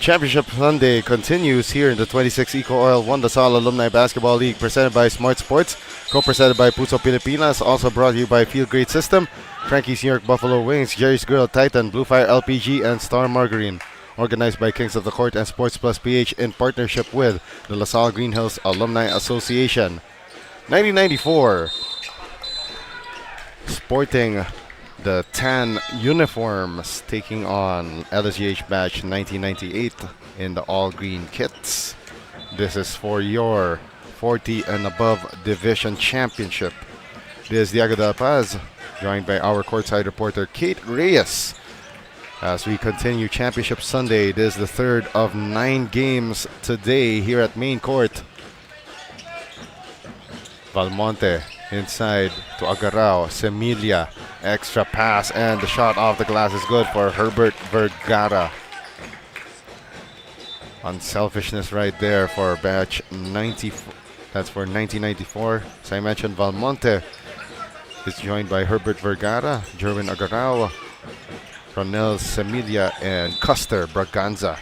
Championship Sunday continues here in the 26 EcoOil 1 Salle Alumni Basketball League, presented by Smart Sports, co-presented by Puso Pilipinas, also brought to you by Field Grade System, Frankie's New York Buffalo Wings, Jerry's Grill, Titan, Blue Fire LPG, and Star Margarine. Organized by Kings of the Court and Sports Plus PH in partnership with the LaSalle Green Hills Alumni Association. 1994, sporting the tan uniforms, taking on LSGH batch 1998 in the all-green kits. This is for your 40 and above division championship. This is Diego de La Paz, joined by our courtside reporter Kate Reyes. As we continue Championship Sunday, this is the third of 9 games today here at main court. Valmonte inside to Agarao, Semilia, extra pass, and the shot off the glass is good for Herbert Vergara. Unselfishness right there for batch 94. That's for 1994. As I mentioned, Valmonte is joined by Herbert Vergara, Jerwin Agarao, Ronel Semilia, and Custer Braganza.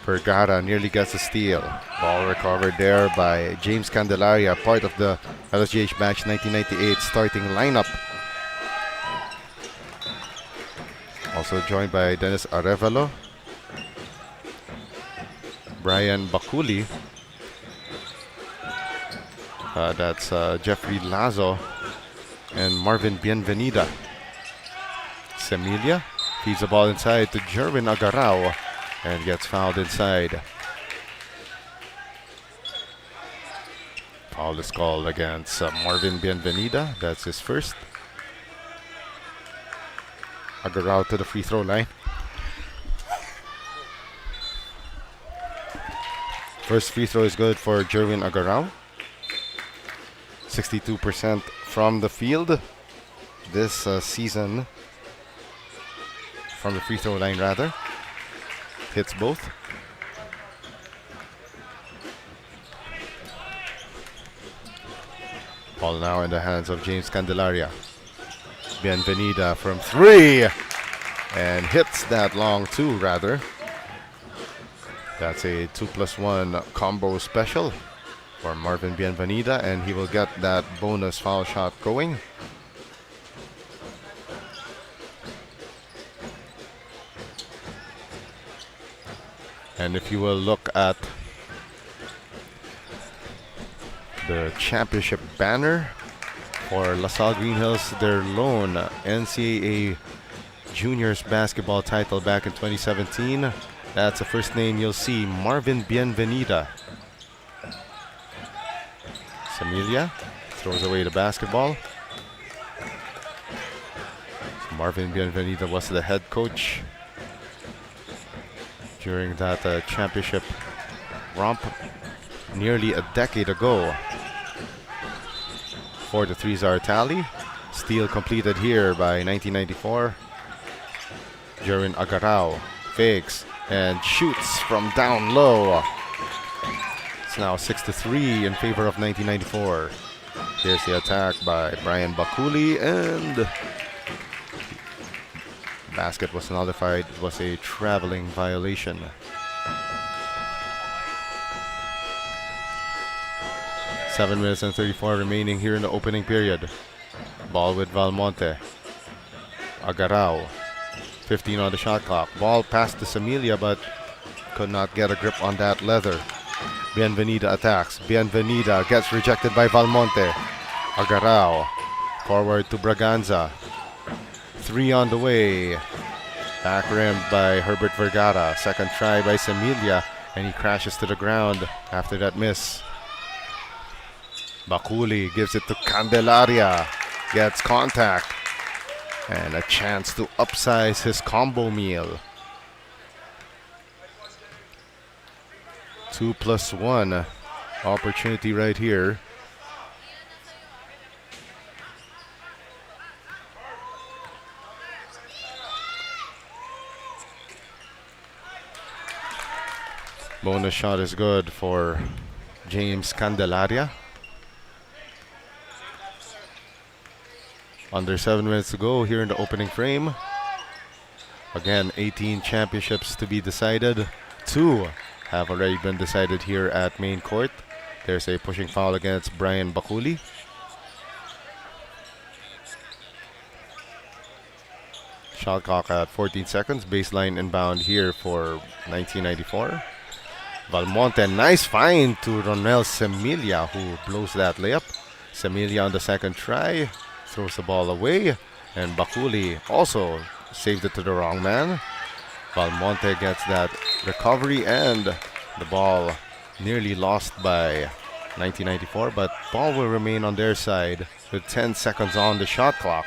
Vergara nearly gets a steal. Ball recovered there by James Candelaria, part of the LSGH batch 1998 starting lineup. Also joined by Dennis Arevalo, Brian Bakuli, that's Jeffrey Lazo, and Marvin Bienvenida. Semilia feeds the ball inside to Jerwin Agarao and gets fouled inside. Foul is called against Marvin Bienvenida. That's his first. Agarao to the free throw line. First free throw is good for Jerwin Agarao. 62% from the field this season. From the free throw line, rather. Hits both. Ball now in the hands of James Candelaria. Bienvenida from 3 and hits that long 2, rather. That's a 2+1 combo special for Marvin Bienvenida, and he will get that bonus foul shot going. And if you will look at the championship banner for LaSalle Green Hills, their lone NCAA Juniors basketball title back in 2017, that's the first name you'll see, Marvin Bienvenida. Semilia throws away the basketball. Marvin Bienvenida was the head coach during that championship romp nearly a decade ago. 4 to 3's our tally. Steal completed here by 1994. Jerwin Agarao fakes and shoots from down low. It's now 6 to 3 in favor of 1994. Here's the attack by Brian Bakuli, and basket was nullified. It was a traveling violation. Seven minutes and 34 remaining here in the opening period. Ball with Valmonte. Agarao. 15 on the shot clock. Ball passed to Semilia, but could not get a grip on that leather. Bienvenida attacks. Bienvenida gets rejected by Valmonte. Agarao. Forward to Braganza. 3 on the way. Back rimmed by Herbert Vergara. Second try by Semilia, and he crashes to the ground after that miss. Bakuli gives it to Candelaria. Gets contact and a chance to upsize his combo meal. 2+1 opportunity right here. Bonus shot is good for James Candelaria. Under 7 minutes to go here in the opening frame. Again, 18 championships to be decided. 2 have already been decided here at main court. There's a pushing foul against Brian Bakuli. Shot clock at 14 seconds. Baseline inbound here for 1994. Valmonte, nice find to Ronel Semilia, who blows that layup. Semilia on the second try, throws the ball away, and Bakuli also saved it to the wrong man. Valmonte gets that recovery, and the ball nearly lost by 1994, but ball will remain on their side with 10 seconds on the shot clock.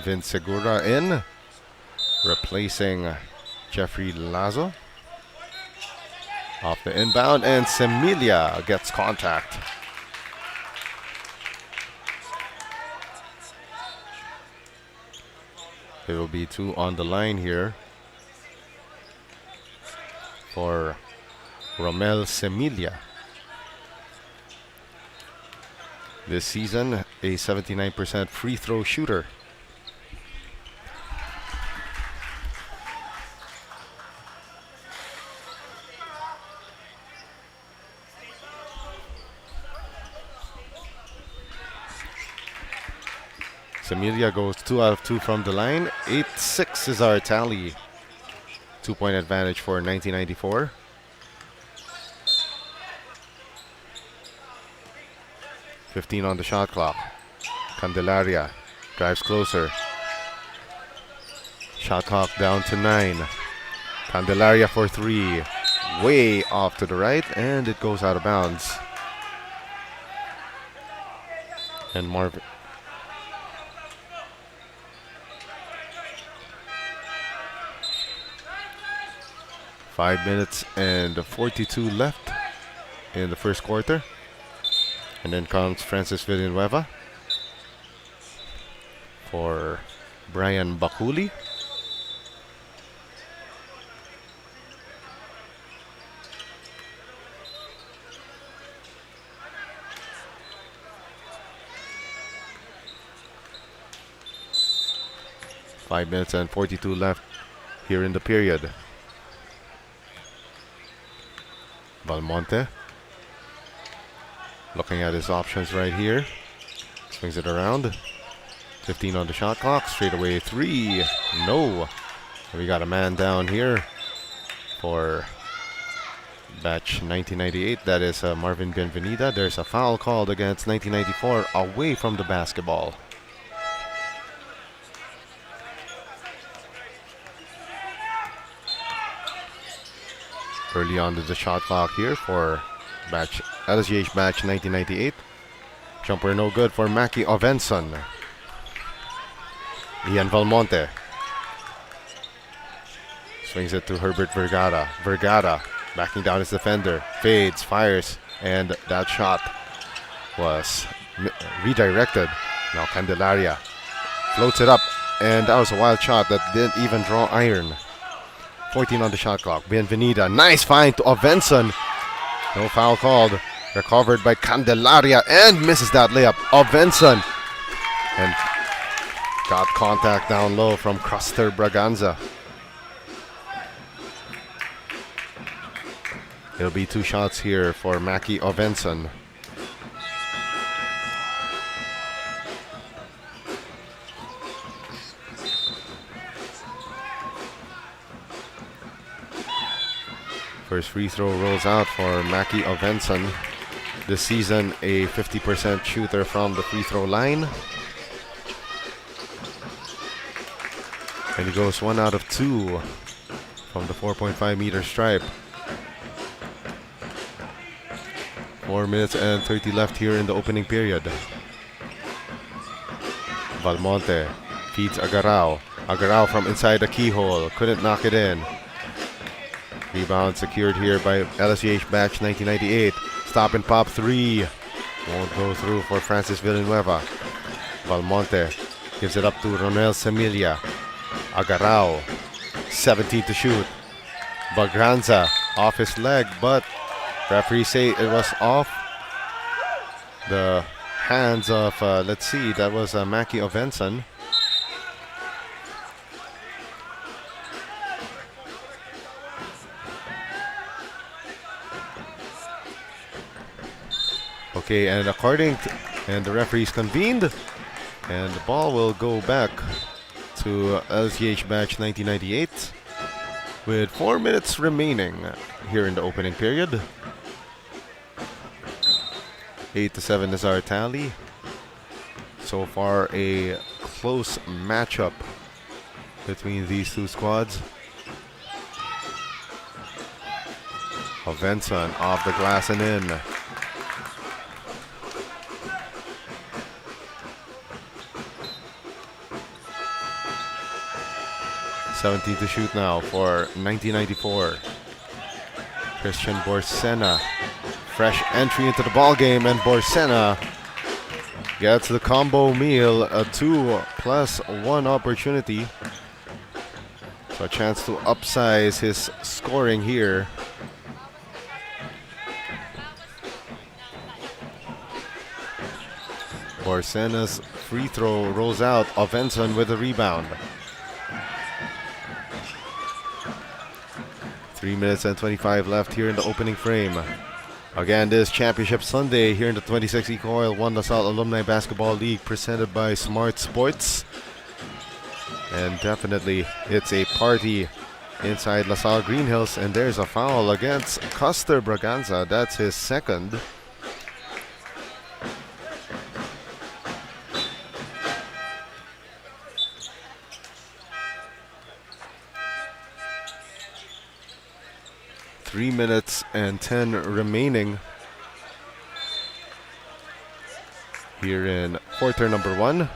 Vince Segura in, replacing Jeffrey Lazo. Off the inbound, and Semilia gets contact. There will be 2 on the line here for Romel Semilia. This season, a 79% free throw shooter. Semilia goes 2 out of 2 from the line. 8-6 is our tally. 2-point advantage for 1994. .15 on the shot clock. Candelaria drives closer. Shot clock down to 9. Candelaria for 3. Way off to the right, and it goes out of bounds. And Marvin. 5 minutes and 42 left in the first quarter. And then comes Francis Villanueva for Brian Bakuli. Five minutes and 42 left here in the period. Valmonte looking at his options right here. Swings it around. 15 on the shot clock. Straight away 3. No. We got a man down here for batch 1998. That is Marvin Bienvenida. There's a foul called against 1994 away from the basketball. Early on to the shot clock here for batch LSGH batch 1998. Jumper no good for Maki Ovenson. Ian Valmonte swings it to Herbert Vergara. Vergara backing down his defender. Fades, fires, and that shot was redirected. Now Candelaria floats it up, and that was a wild shot that didn't even draw iron. 14 on the shot clock. Bienvenida. Nice find to Ovenson. No foul called. Recovered by Candelaria and misses that layup. Ovenson. And got contact down low from Cruster Braganza. It'll be 2 shots here for Maki Ovenson. First free throw rolls out for Maki Ovenson. This season, a 50% shooter from the free throw line. And he goes 1 out of 2 from the 4.5 meter stripe. 4 minutes and 30 left here in the opening period. Valmonte feeds Agarao. Agarao from inside the keyhole. Couldn't knock it in. Rebound secured here by LSGH batch 1998. Stop and pop 3. Won't go through for Francis Villanueva. Valmonte gives it up to Ronel Semilia. Agarao, 17 to shoot. Bagranza off his leg, but referees say it was off the hands of, let's see, that was Maki Ovenson. Okay, and and the referees convened, and the ball will go back to LSGH batch 1998 with 4 minutes remaining here in the opening period. 8-7 is our tally. So far, a close matchup between these two squads. Ovenson off the glass and in. (17 to shoot now for 1994. Christian Borsena, fresh entry into the ball game, and Borsena gets the combo meal, a 2+1 opportunity. So a chance to upsize his scoring here. Borsena's free throw rolls out. Ovenson with a rebound. 3 minutes and 25 left here in the opening frame. Again, this Championship Sunday here in the 26 EcoOil 1 LaSalle Alumni Basketball League presented by Smart Sports. And definitely it's a party inside LaSalle Green Hills, and there's a foul against Custer Braganza. That's his second. Three minutes and 10 remaining here in quarter number 1.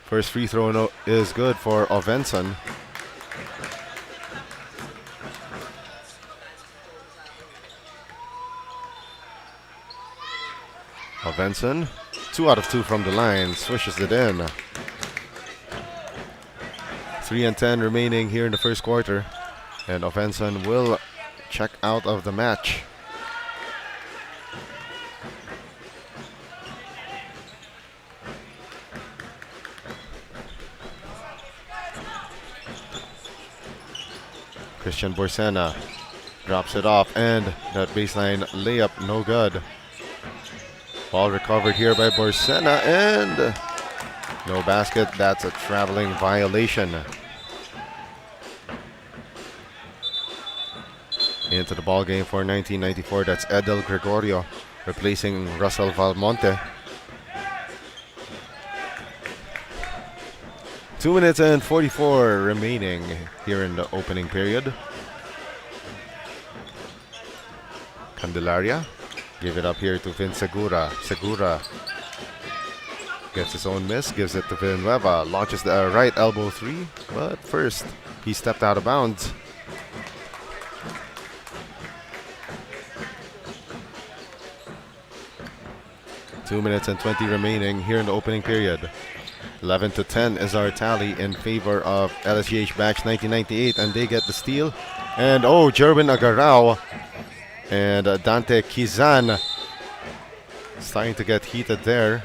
First free throw is good for Ovenson. Ovenson, 2 out of 2 from the line, swishes it in. 3 and 10 remaining here in the first quarter, and Ovenson will check out of the match. Christian Borsena drops it off, and that baseline layup no good. Ball recovered here by Borsena, and no basket. That's a traveling violation. Into the ball game for 1994. That's Edel Gregorio replacing Russell Valmonte. 2 minutes and 44 remaining here in the opening period. Candelaria give it up here to Vin Segura. Segura gets his own miss, gives it to Villanueva, launches the right elbow three, but first he stepped out of bounds. Two minutes and 20 remaining here in the opening period. 11-10 is our tally in favor of LSGH batch 1998, and they get the steal. And Jerwin Agarao and Dante Kizan starting to get heated there.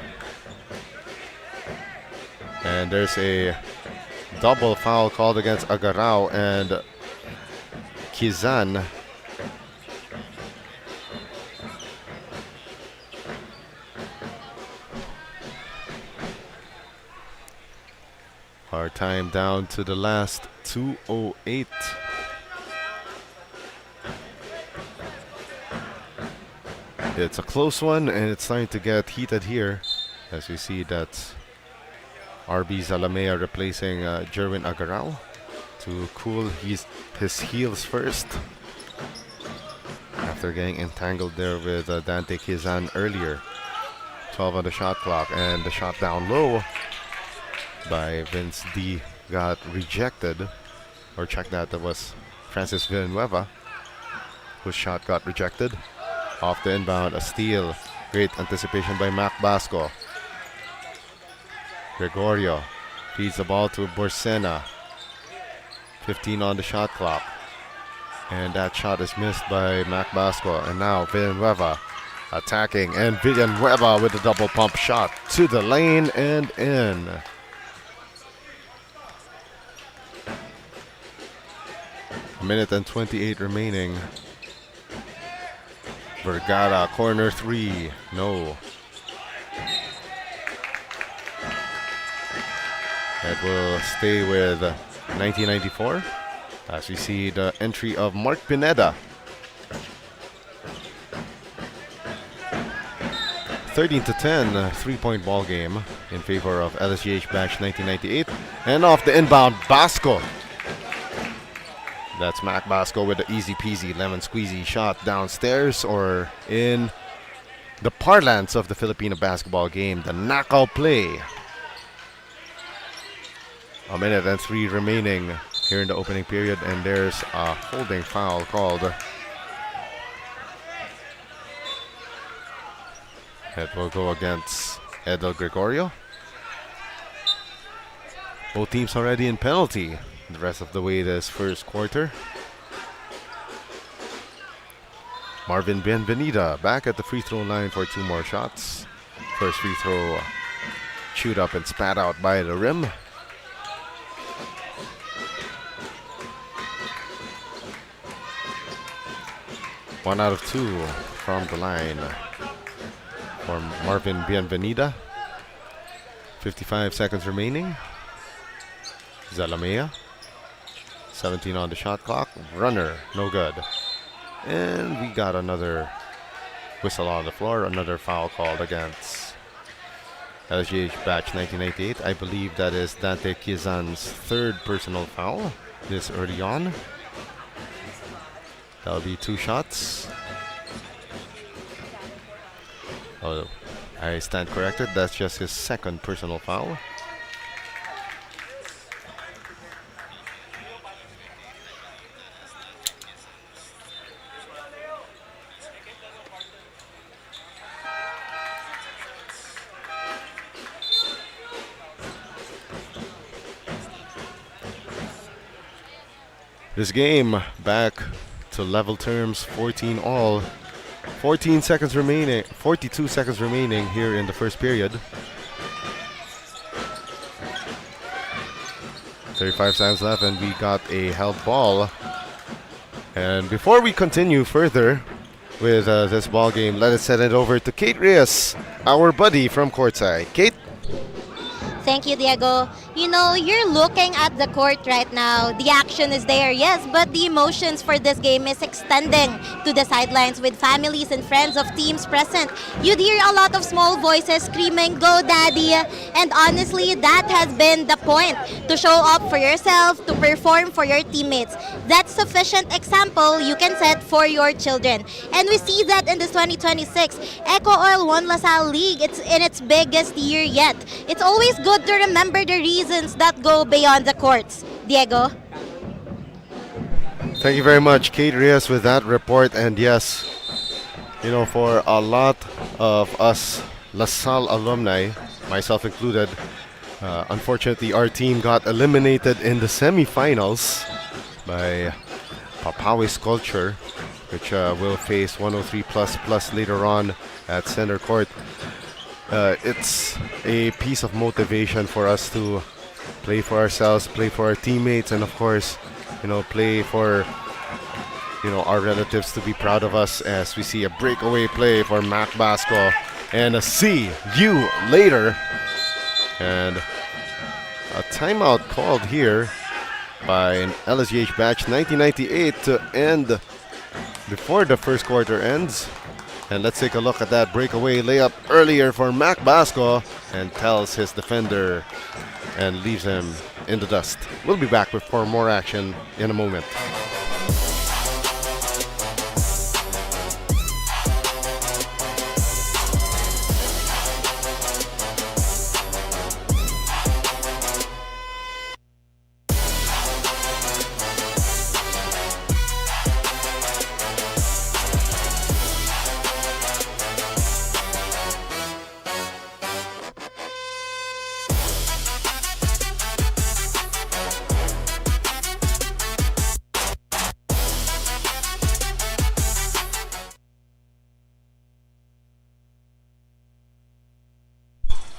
And there's a double foul called against Agarao and Kizan. Our time down to the last 2:08. It's a close one, and it's starting to get heated here, as we see that RB Zalamea replacing Jerwin Agarao to cool his heels first after getting entangled there with Dante Kizan earlier. 12 on the shot clock, and the shot down low by Vince D got rejected. Or check that was Francis Villanueva whose shot got rejected. Off the inbound, a steal. Great anticipation by Mac Basco. Gregorio feeds the ball to Borsena. 15 on the shot clock. And that shot is missed by Mac Basco. And now Villanueva attacking. And Villanueva with a double pump shot to the lane and in. A minute and 28 remaining. Vergara, corner three. No. It will stay with 1994 as we see the entry of Mark Pineda. 13-10, three-point ball game in favor of LSGH batch 1998. And off the inbound, Basco. That's Mac Basco with the easy peasy lemon squeezy shot downstairs, or in the parlance of the Filipino basketball game, the knockout play. A minute and 3 remaining here in the opening period, and there's a holding foul called. It will go against Edel Gregorio. Both teams already in penalty the rest of the way this first quarter. Marvin Bienvenida back at the free throw line for 2 more shots. First free throw chewed up and spat out by the rim. One out of 2 from the line for Marvin Bienvenida. 55 seconds remaining. Zalamea. 17 on the shot clock. Runner, no good. And we got another whistle on the floor. Another foul called against LSGH batch 1998. I believe that is Dante Kizan's 3rd personal foul this early on. That'll be 2 shots. Oh, I stand corrected. That's just his 2nd personal foul. This game back to level terms, 14 all. 14 seconds remaining, 42 seconds remaining here in the first period. 35 seconds left, and we got a held ball. And before we continue further with this ball game, let us send it over to Kate Reyes, our buddy from courtside. Kate? Thank you, Diego. You know, you're looking at the court right now. The action is there, yes, but the emotions for this game is extending to the sidelines with families and friends of teams present. You'd hear a lot of small voices screaming, "Go Daddy!" And honestly, that has been the point, to show up for yourself, to perform for your teammates. That's sufficient example you can set for your children. And we see that in this 2026 EcoOil won LaSalle League. It's in its biggest year yet. It's always good to remember the reasons that go beyond the courts. Diego? Thank you very much, Kate Reyes, with that report. And yes, you know, for a lot of us LaSalle alumni, myself included, unfortunately our team got eliminated in the semifinals by Papawe Sculpture, which will face 103 plus later on at center court. It's a piece of motivation for us to play for ourselves, play for our teammates, and of course, you know, play for, you know, our relatives to be proud of us as we see a breakaway play for Mac Basco and a "see you later." And a timeout called here by an LSGH batch 1998 to end before the first quarter ends. And let's take a look at that breakaway layup earlier for Mac Basco, and tells his defender and leaves him in the dust. We'll be back with more action in a moment.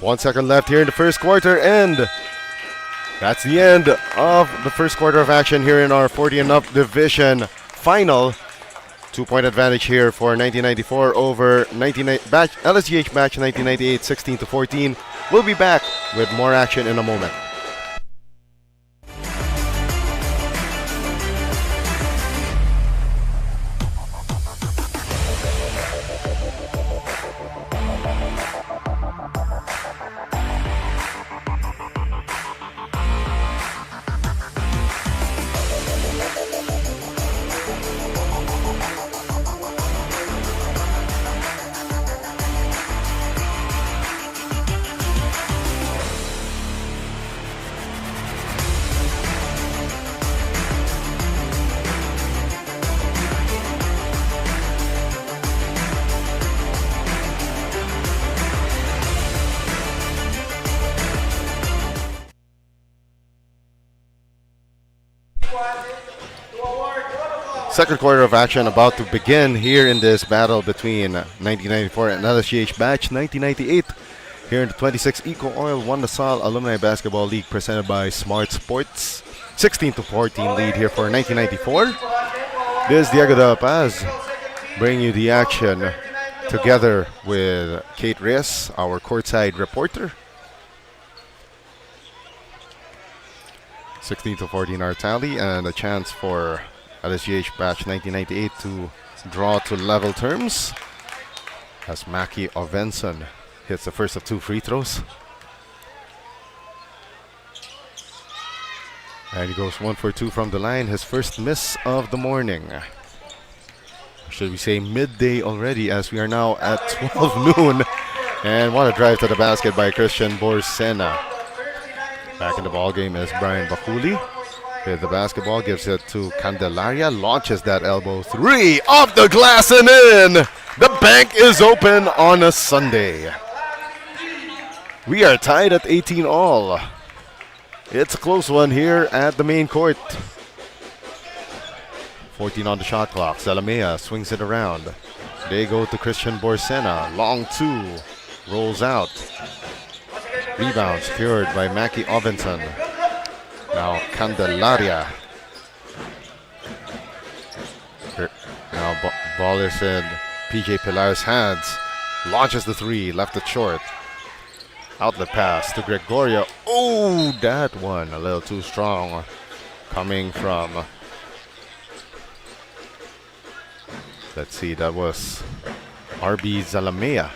1 second left here in the first quarter, and that's the end of the first quarter of action here in our 40 and up division final. 2-point advantage here for 1994 over LSGH batch 1998, 16-14. We'll be back with more action in a moment. Second quarter of action about to begin here in this battle between 1994 and LSGH batch 1998. Here in the 26 EcoOil won the Salle Alumni Basketball League presented by Smart Sports. 16-14 lead here for 1994. This is Diego de Paz bringing you the action together with Kate Reyes, our courtside reporter. 16-14 our tally, and a chance for LSGH batch 1998 to draw to level terms as Maki Ovenson hits the first of 2 free throws. And he goes 1 for 2 from the line, his first miss of the morning. Should we say midday already, as we are now at 12 noon. And what a drive to the basket by Christian Borsena. Back in the ball game is Brian Bakuli. With the basketball, gives it to Candelaria, launches that elbow 3 off the glass and in. The bank is open on a Sunday. We are tied at 18 all. It's a close one here at the main court. 14 on the shot clock. Salamea swings it around. They go to Christian Borsena. Long 2. Rolls out. Rebound secured by Maki Ovenson. Now Candelaria. Now ball is in PJ Pilar's hands. Launches the 3, left it short. Outlet pass to Gregorio. Oh, that one a little too strong. Coming from, let's see, that was RB Zalamea.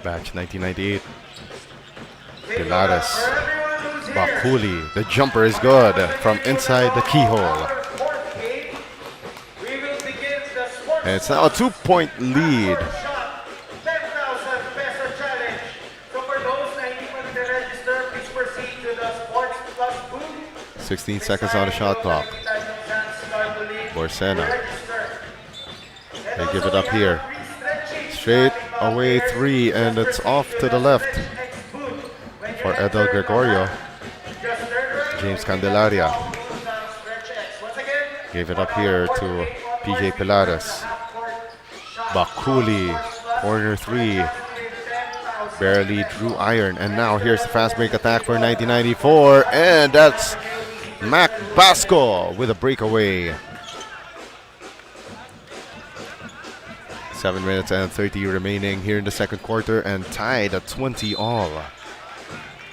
Batch 1998. Pilares. Bakuli. The jumper is good from inside the keyhole. And it's now a 2-point lead. 16 seconds on the shot clock. Borsena. They give it up here. Straight away 3, and it's off to the left for Edel Gregorio. James Candelaria gave it up here to PJ Pilares. Bakuli, corner 3, barely drew iron, and now here's the fast break attack for 1994, and that's Mac Basco with a breakaway. 7 minutes and 30 remaining here in the second quarter, and tied at 20 all.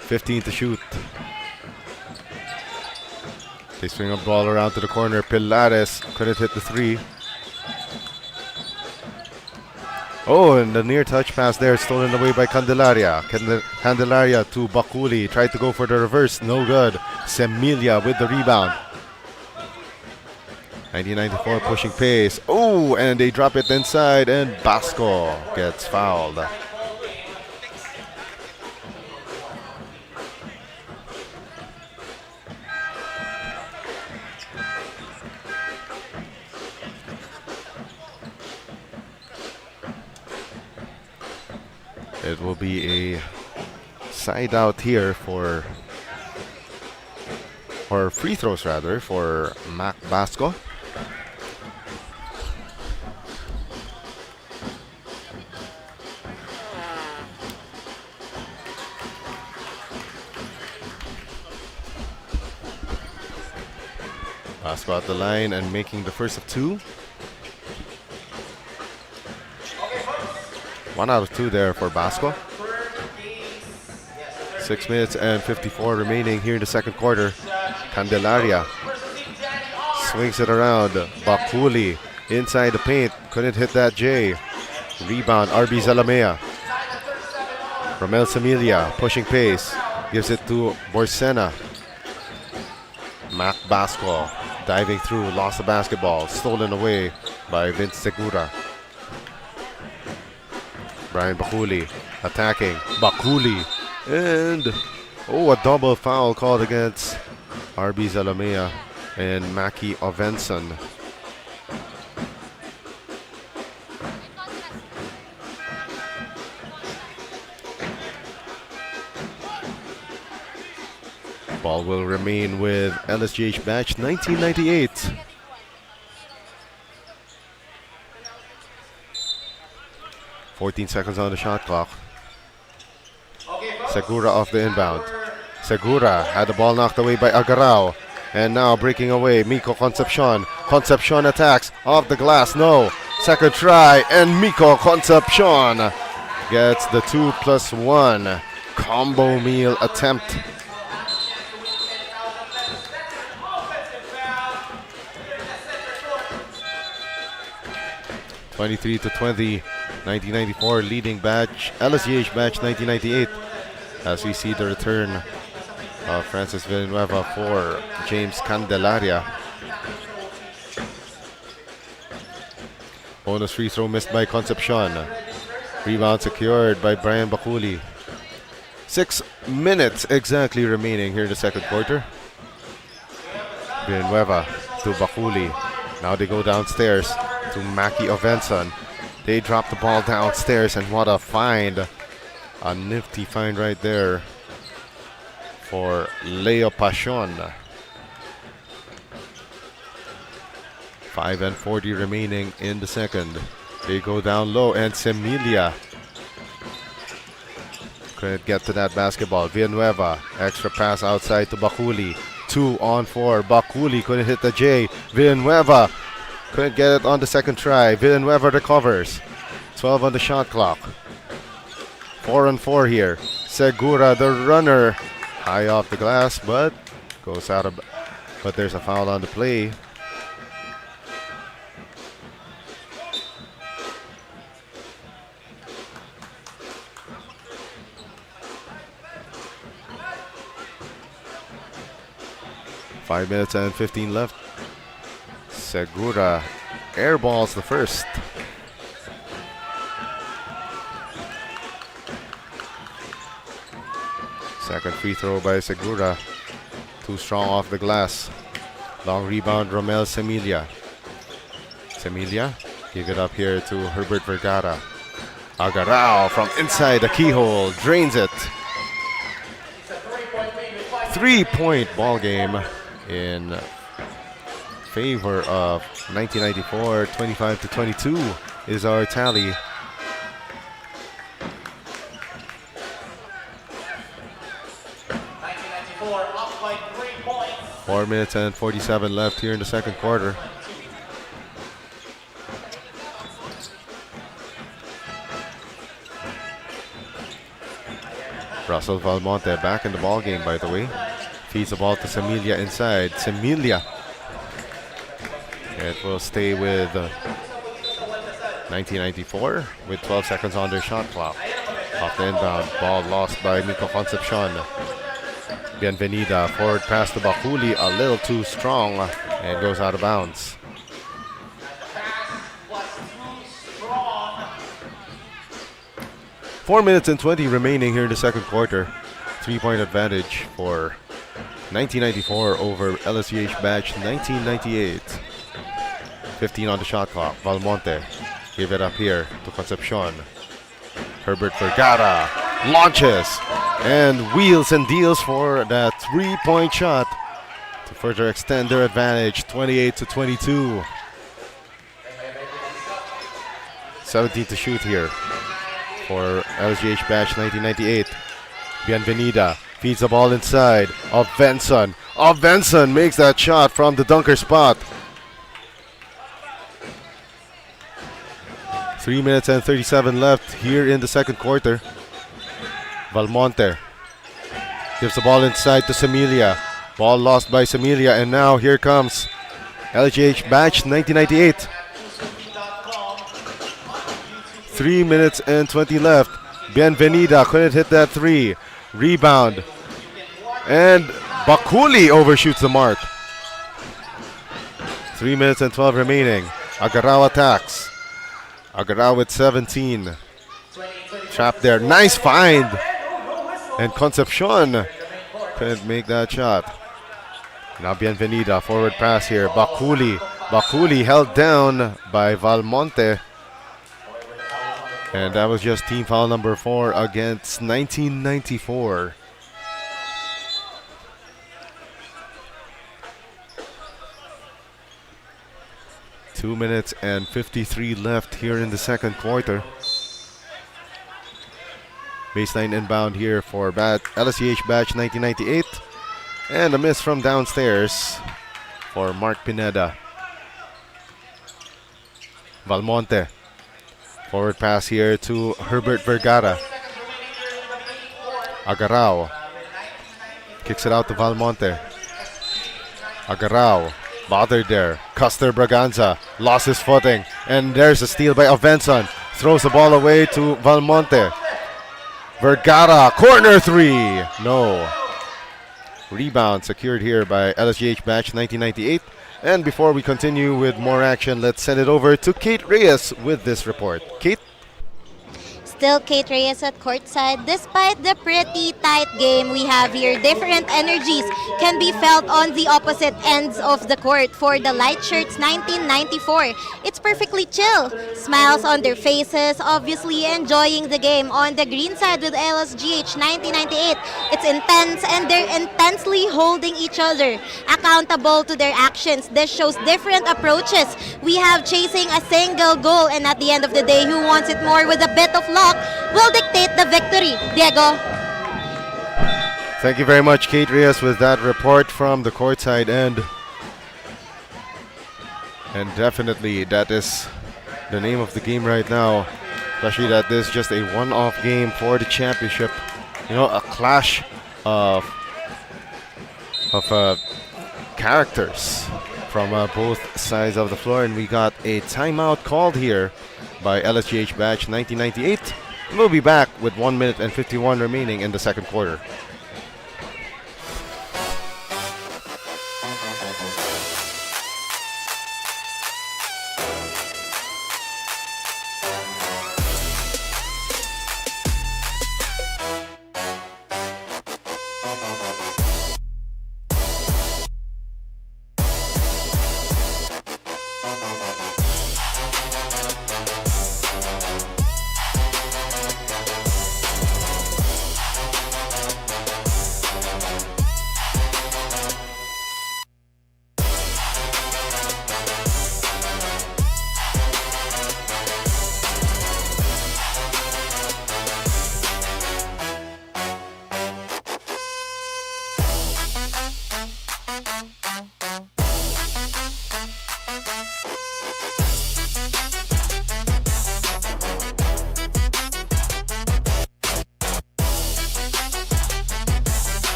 15 to shoot. They swing a ball around to the corner. Pilares couldn't hit the 3. Oh, and the near touch pass there, stolen away by Candelaria. Candelaria to Bakuli, tried to go for the reverse, no good. Semilia with the rebound. 1994 pushing pace. Oh, and they drop it inside, and Basco gets fouled. It will be a side out here for free throws rather for Mac Basco. Basco at the line and making the first of two. 1 out of 2 there for Basco. 6 minutes and 54 remaining here in the second quarter. Candelaria swings it around. Bakuli inside the paint. Couldn't hit that J. Rebound, RB Zalamea. Romel Semilia pushing pace. Gives it to Borsena. Mac Basco diving through, lost the basketball. Stolen away by Vince Segura. Brian Bakuli attacking. Bakuli. And, a double foul called against RB Zalamea and Maki Ovenson. Ball will remain with LSGH batch 1998. "14 seconds on the shot clock. Segura off the inbound. Segura had the ball knocked away by Agarao. And now breaking away, Miko Concepcion. Concepcion attacks off the glass. No. Second try, and Miko Concepcion gets the 2+1 combo meal attempt. (23-20), 1994 leading batch, LSGH batch 1998. As we see the return of Francis Villanueva for James Candelaria. Bonus free throw missed by Concepcion. Rebound secured by Brian Bakuli. 6 minutes exactly remaining here in the second quarter. Villanueva to Bakuli. Now they go downstairs to Maki Ovenson. They drop the ball downstairs, and what a find. A nifty find right there for Leo Pachon. 5:40 remaining in the second. They go down low, and Semilia couldn't get to that basketball. Villanueva, extra pass outside to Bakuli. 2-on-4. Bakuli couldn't hit the J. Villanueva couldn't get it on the second try. Villanueva recovers. 12 on the shot clock. 4-on-4 here. Segura, the runner, high off the glass, but goes out of. But there's a foul on the play. Five minutes and 15 left. Segura airballs the first. Second free throw by Segura. Too strong off the glass. Long rebound, Romel Semilia. Semilia, give it up here to Herbert Vergara. Agarao from inside the keyhole, drains it. 3-point ball game in favor of 1994. 25-22 is our tally. 4 minutes and 47 left here in the second quarter. Russell Valmonte back in the ball game, by the way. Feeds the ball to Semilia inside. Semilia. It will stay with 1994 with 12 seconds on their shot clock. Off the inbound, ball lost by Miko Concepcion. Bienvenida, forward pass to Bakuli, a little too strong, and goes out of bounds. Four minutes and 20 remaining here in the second quarter. 3-point advantage for 1994 over LSGH batch 1998. 15 on the shot clock. Valmonte give it up here to Concepcion. Herbert Vergara launches and wheels and deals for that 3-point shot to further extend their advantage. 28-22. 17 to shoot here for LSGH batch 1998. Bienvenida feeds the ball inside of Benson. Benson makes that shot from the dunker spot. 3 minutes and 37 left here in the second quarter. Valmonte gives the ball inside to Semilia. Ball lost by Semilia, and now here comes LSGH batch 1998. 3 minutes and 20 left. Bienvenida couldn't hit that three. Rebound. And Bakuli overshoots the mark. 3 minutes and 12 remaining. Agarao attacks. Agarao with 17. Trapped there. Nice find. And Concepcion couldn't make that shot. Now Bienvenida, forward pass here. Bakuli. Bakuli held down by Valmonte. And that was just team foul number 4 against 1994. Two minutes and 53 left here in the second quarter. Baseline inbound here for LSGH batch 1998. And a miss from downstairs for Mark Pineda. Valmonte. Forward pass here to Herbert Vergara. Agarao. Kicks it out to Valmonte. Agarao. Bothered there. Custer Braganza lost his footing. And there's a steal by Avenson. Throws the ball away to Valmonte. Vergara. Corner three. No. Rebound secured here by LSGH batch 1998. And before we continue with more action, let's send it over to Kate Reyes with this report. Kate? Still Kate Reyes at courtside. Despite the pretty tight game we have here, different energies can be felt on the opposite ends of the court for the Light Shirts 1994. It's perfectly chill. Smiles on their faces, obviously enjoying the game. On the green side with LSGH 1998, it's intense and they're intensely holding each other accountable to their actions. This shows different approaches. We have chasing a single goal, and at the end of the day, who wants it more with a bit of luck will dictate the victory. Diego. Thank you very much, Kate Reyes, with that report from the courtside end. And definitely that is the name of the game right now. Especially that this is just a one-off game for the championship. You know, a clash of characters from both sides of the floor. And we got a timeout called here by LSGH batch 1998. We'll be back with 1 minute and 51 remaining in the second quarter.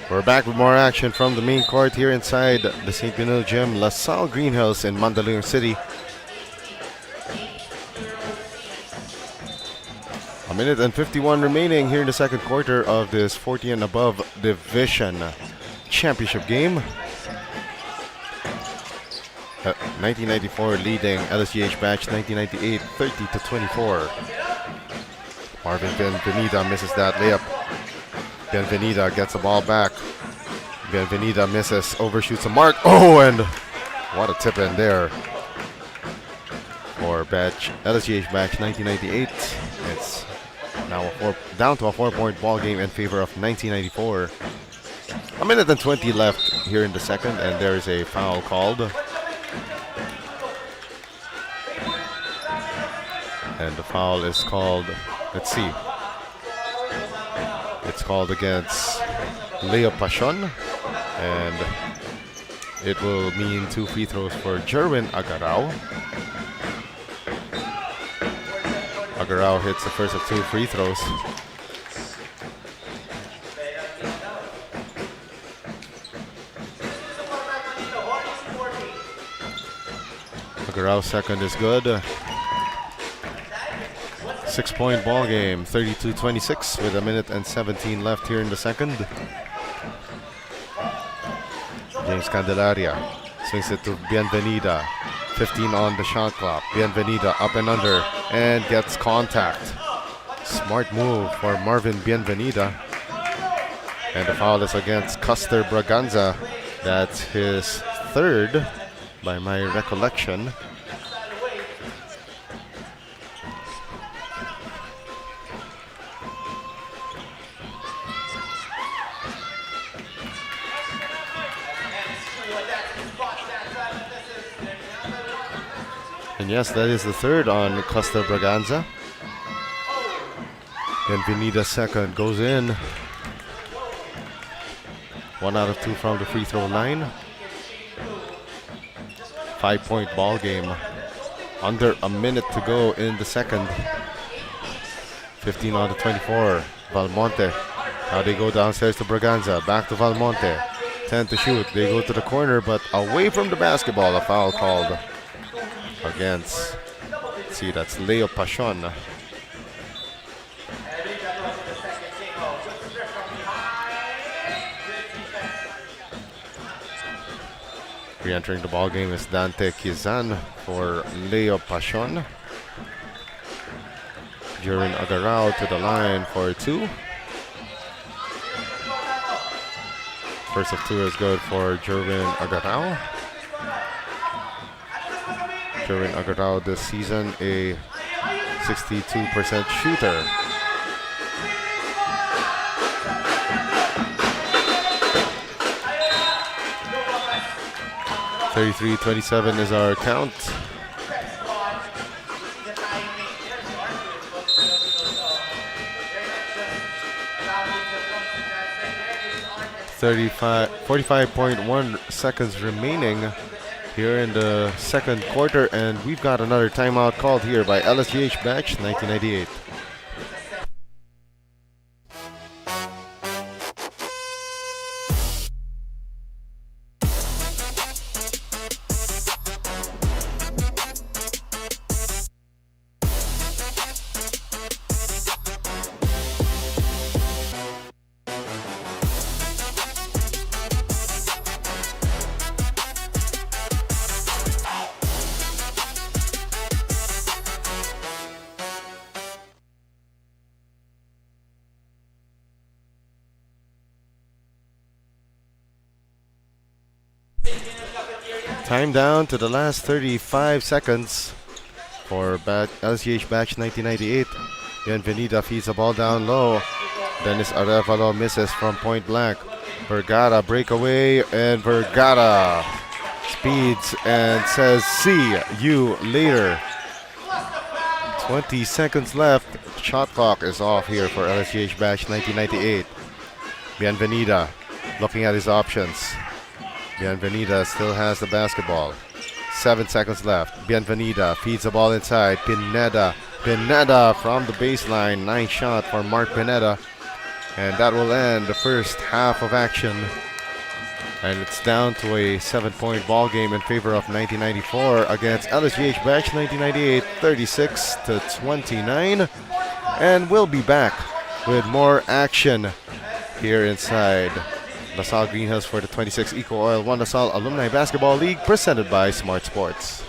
We're back with more action from the main court here inside the St. Benil Gym, La Salle Green Hills in Mandaluyong City. A minute and 51 remaining here in the second quarter of this 40 and above division championship game. 1994 leading LSGH batch 1998 30-24. Marvin Bienvenida misses that layup. Bienvenida gets the ball back. Bienvenida misses, overshoots a mark. Oh, and what a tip in there for LSGH batch 1998. It's now down to a 4-point ball game in favor of 1994. A minute and 20 left here in the second, and there is a foul called. And the foul is called, let's see. It's called against Leo Pachon. And it will mean 2 free throws for Jerwin Agarao. Agarao hits the first of 2 free throws. Agarao's second is good. 6-point ball game, 32-26 with 1:17 left here in the second. James Candelaria swings it to Bienvenida. 15 on the shot clock. Bienvenida up and under and gets contact. Smart move for Marvin Bienvenida. And the foul is against Custer Braganza. That's his third by my recollection. And yes, that is the third on Custer Braganza. Bienvenida's second goes in. 1 out of 2 from the free throw line. 5-point ball game. Under a minute to go in the second. 15 on the 24. Valmonte. Now they go downstairs to Braganza. Back to Valmonte. 10 to shoot. They go to the corner, but away from the basketball. A foul called against, let's see, that's Leo Pachon. Re-entering the ball game is Dante Kizan for Leo Pachon. Jerwin Agarao to the line for 2. First of 2 is good for Jerwin Agarao. Jerwin Agarao this season a 62% shooter. (33-27) is our count. (45.1 seconds remaining here in the second quarter, and we've got another timeout called here by LSGH Batch 1998. Time down to the last 35 seconds for LSGH Batch 1998. Bienvenida feeds the ball down low. Dennis Arevalo misses from point blank. Vergara breakaway, and Vergara speeds and says, "See you later." 20 seconds left. Shot clock is off here for LSGH Batch 1998. Bienvenida looking at his options. Bienvenida still has the basketball. 7 seconds left. Bienvenida feeds the ball inside. Pineda from the baseline. Nice shot for Mark Pineda. And that will end the first half of action. And it's down to a 7-point ball game in favor of 1994 against LSGH Batch 1998, 36-29. And we'll be back with more action here inside LaSalle Greenhouse for the 26 EcoOil One LaSalle Alumni Basketball League, presented by Smart Sports.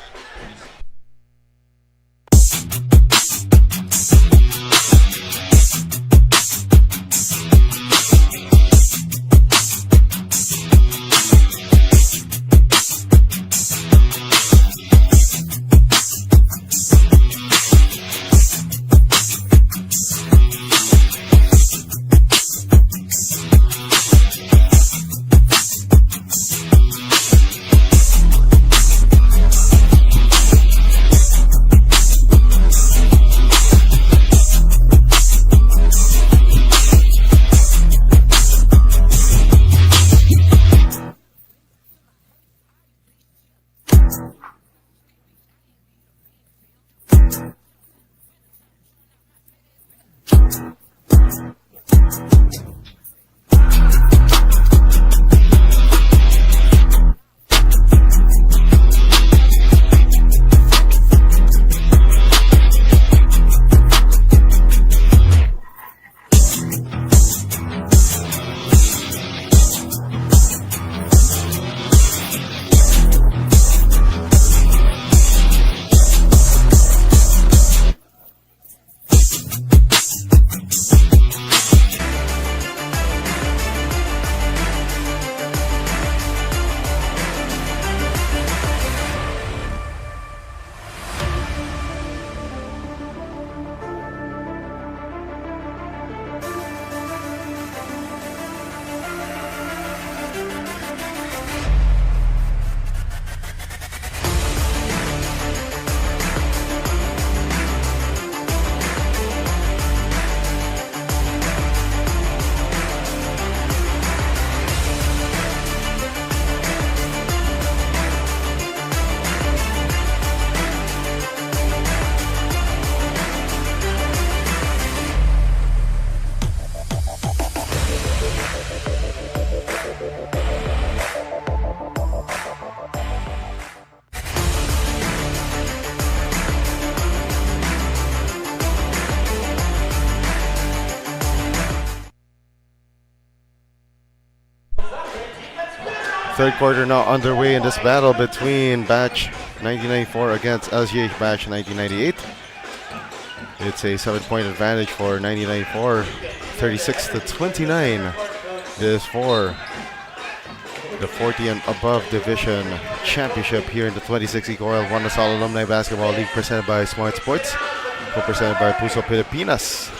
Third quarter now underway in this battle between batch 1994 against LSGH batch 1998. It's a 7-point advantage for 1994, 36-29. This is for the 40 and above division championship here in the 26 EcoOil One Salle Alumni Basketball League, presented by Smart Sports, co-presented by Puso Pilipinas.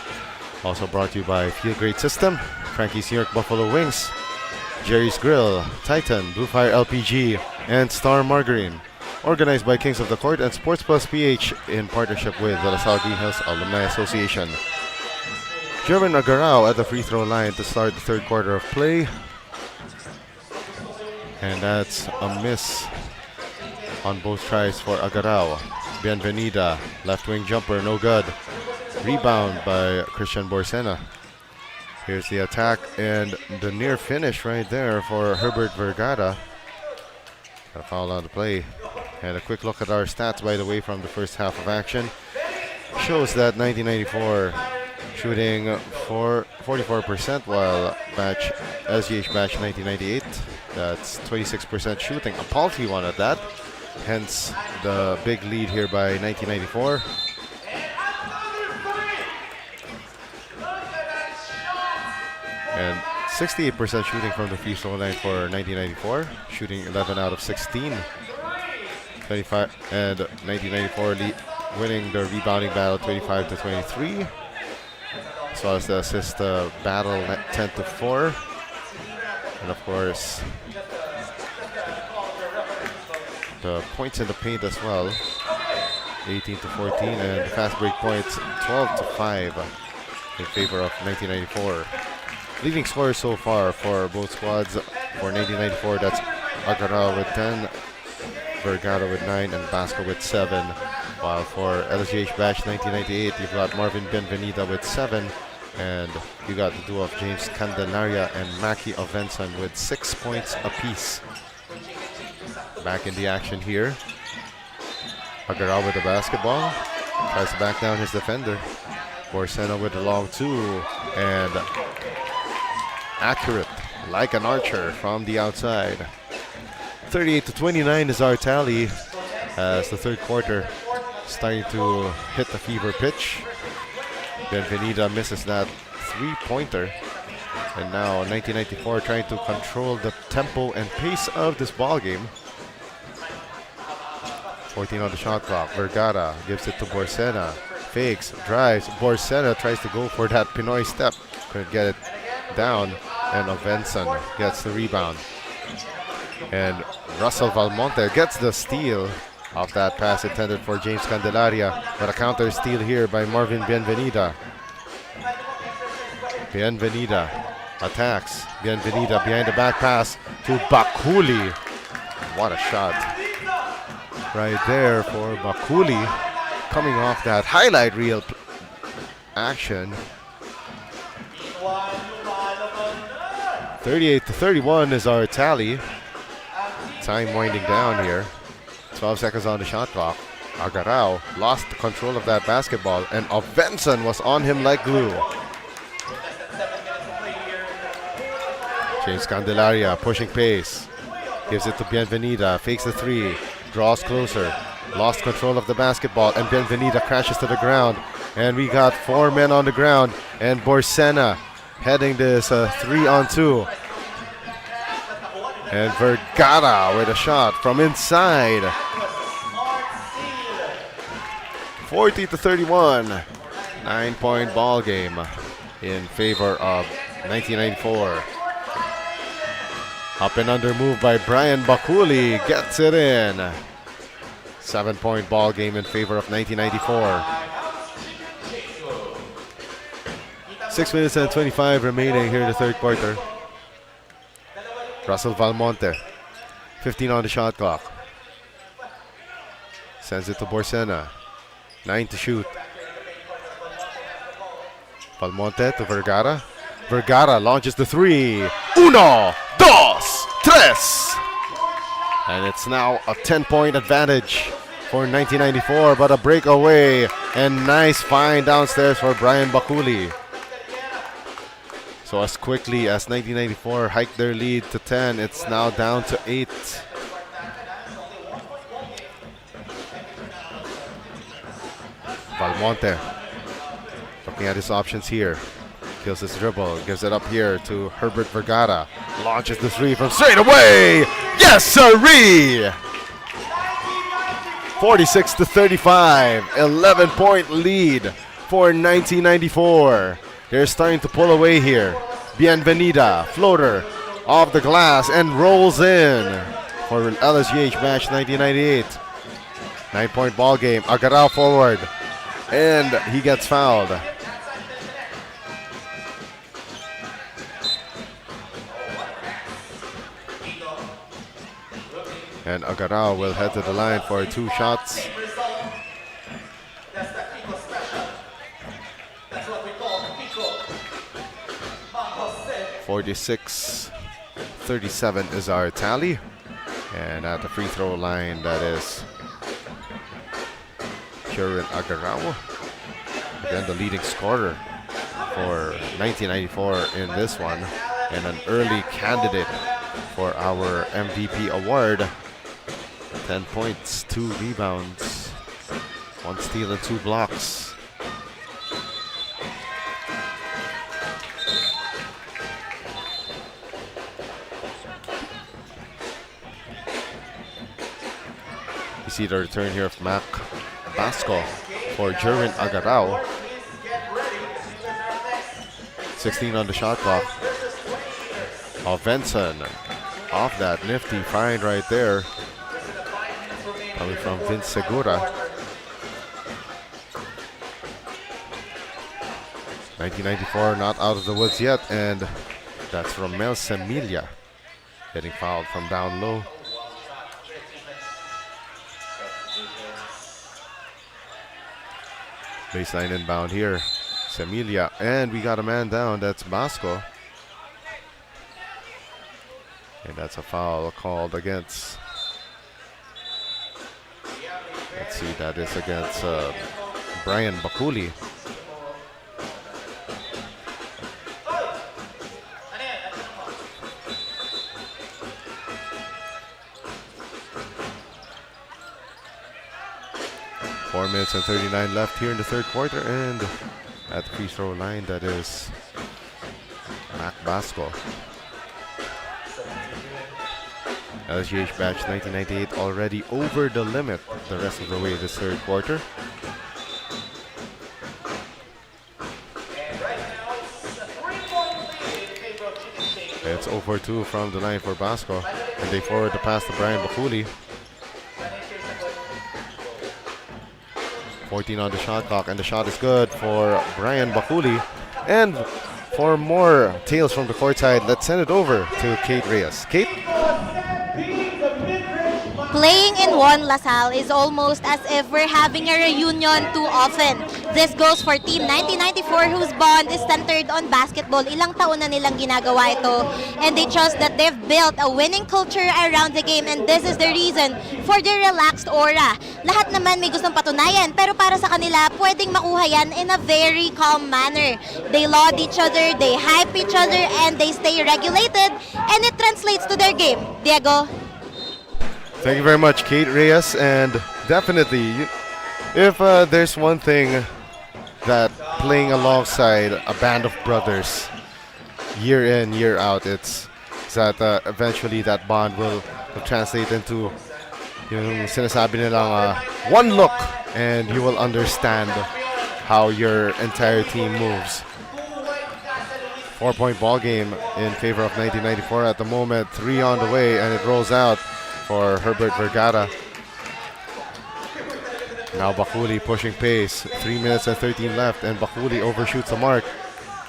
Also brought to you by Feel Great System, Frankie's New York Buffalo Wings, Jerry's Grill, Titan, Blue Fire LPG, and Star Margarine. Organized by Kings of the Court and Sports Plus PH in partnership with the LaSalle Green Hills Alumni Association. German Agarao at the free throw line to start the third quarter of play. And that's a miss on both tries for Agarao. Bienvenida, left wing jumper, no good. Rebound by Christian Borsena. Here's the attack and the near finish right there for Herbert Vergara. Got a foul on the play. And a quick look at our stats, by the way, from the first half of action. Shows that 1994 shooting for 44%, while LSGH batch 1998, that's 26% shooting. A paltry one at that. Hence the big lead here by 1994. And 68% shooting from the free throw line for 1994, shooting 11 out of 16. 25 and 1994 winning the rebounding battle 25-23, as well as the assist battle 10-4, and of course the points in the paint as well, 18-14, and the fast break points 12-5 in favor of 1994. Leading scorers so far for both squads. For 1994, that's Agarao with 10, Vergara with 9, and Basco with 7. While for LSGH batch 1998, you've got Marvin Bienvenida with 7, and you got the duo of James Candelaria and Maki Ovenson with 6 points apiece. Back in the action here. Agarao with the basketball. Tries to back down his defender. Borsena with the long two, and accurate like an archer from the outside. 38-29 is our tally as the third quarter starting to hit the fever pitch. Bienvenida misses that three-pointer, and now 1994 trying to control the tempo and pace of this ball game. 14 on the shot clock. Vergara gives it to Borsena. Fakes, drives. Borsena tries to go for that Pinoy step. Couldn't get it down, and Ovenson gets the rebound. And Russell Valmonte gets the steal off that pass intended for James Candelaria, but a counter steal here by Marvin Bienvenida. Bienvenida attacks. Bienvenida behind the back pass to Bakuli. What a shot right there for Bakuli, coming off that highlight reel action. 38-31 is our tally. Time winding down here. 12 seconds on the shot clock. Agarao lost control of that basketball, and Ovenson was on him like glue. James Candelaria pushing pace. Gives it to Bienvenida. Fakes the three. Draws closer. Lost control of the basketball, and Bienvenida crashes to the ground. And we got 4 men on the ground, and Borsena heading this 3-on-2. And Vergara with a shot from inside. 40-31. 9-point ball game in favor of 1994. Up and under move by Brian Bakuli. Gets it in. 7-point ball game in favor of 1994. 6 minutes and 25 remaining here in the third quarter. Russell Valmonte, 15 on the shot clock. Sends it to Borsena. 9 to shoot. Valmonte to Vergara. Vergara launches the three. 1, 2, 3. And it's now a 10-point advantage for 1994, but a breakaway and nice find downstairs for Brian Bakuli. So as quickly as 1994 hiked their lead to 10, it's now down to 8. Valmonte looking at his options here. Kills his dribble, gives it up here to Herbert Vergara. Launches the three from straight away. Yes, sirree! 46-35, 11-point lead for 1994. They're starting to pull away here. Bienvenida, floater off the glass and rolls in for an LSGH match 1998. 9-point ball game. Agarao forward, and he gets fouled. And Agarao will head to the line for 2 shots. (46-37) is our tally. And at the free throw line, that is Curran Agarao. Again, the leading scorer for 1994 in this one. And an early candidate for our MVP award. 10 points, 2 rebounds, 1 steal and 2 blocks. You see the return here of Mac Basco for Jerwin Agarao. 16 on the shot clock. Benson off that nifty find right there. Coming from Vince Segura. 1994 not out of the woods yet, and that's Romel Semilia getting fouled from down low. Baseline inbound here. Semilia, and we got a man down. That's Basco. And that's a foul called against. Let's see, that is against Brian Bakuli. Four minutes and 39 left here in the third quarter, and at the free throw line, that is Mac Basco. LSGH batch 1998 already over the limit the rest of the way this third quarter. It's 0 for 2 from the line for Basco, and they forward the pass to Brian Bakuli. 14 on the shot clock, and the shot is good for Brian Bakuli. And for more tales from the courtside, let's send it over to Kate Reyes. Kate? Playing in one LaSalle is almost as if we're having a reunion too often. This goes for Team 1994, whose bond is centered on basketball. Ilang taon na nilang ginagawa ito, and they trust that they've built a winning culture around the game, and this is the reason for their relaxed aura. Lahat naman may gustong patunayan, pero para sa kanila, pwedeng makuha yan in a very calm manner. They laud each other, they hype each other, and they stay regulated, and it translates to their game. Diego? Thank you very much, Kate Reyes. And definitely, if there's one thing that playing alongside a band of brothers year in, year out, it's that eventually that bond will translate into yung sinasabi nilang one look, and you will understand how your entire team moves. 4-point ball game in favor of 1994 at the moment. 3 on the way, and it rolls out for Herbert Vergara. Now Bakuli pushing pace. 3 minutes and 13 left, and Bakuli overshoots the mark.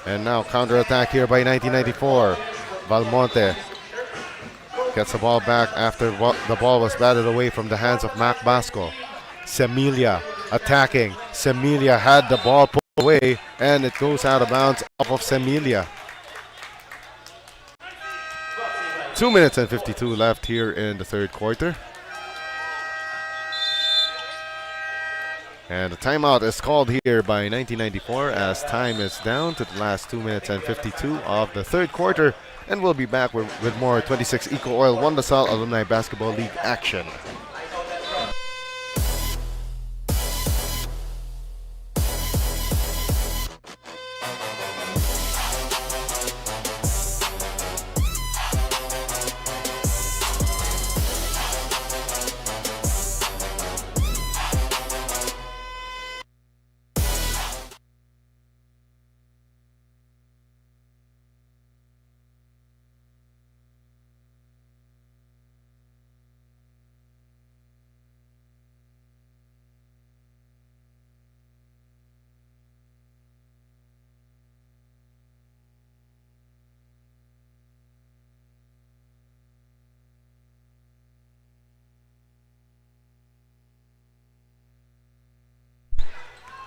And now counter-attack here by 1994. Valmonte gets the ball back after the ball was batted away from the hands of Mac Basco. Semilia attacking. Semilia had the ball pulled away, and it goes out of bounds off of Semilia. 2 minutes and 52 left here in the third quarter. And a timeout is called here by 1994 as time is down to the last 2 minutes and 52 of the third quarter. And we'll be back with more 26 EcoOil Won Salle Alumni Basketball League action.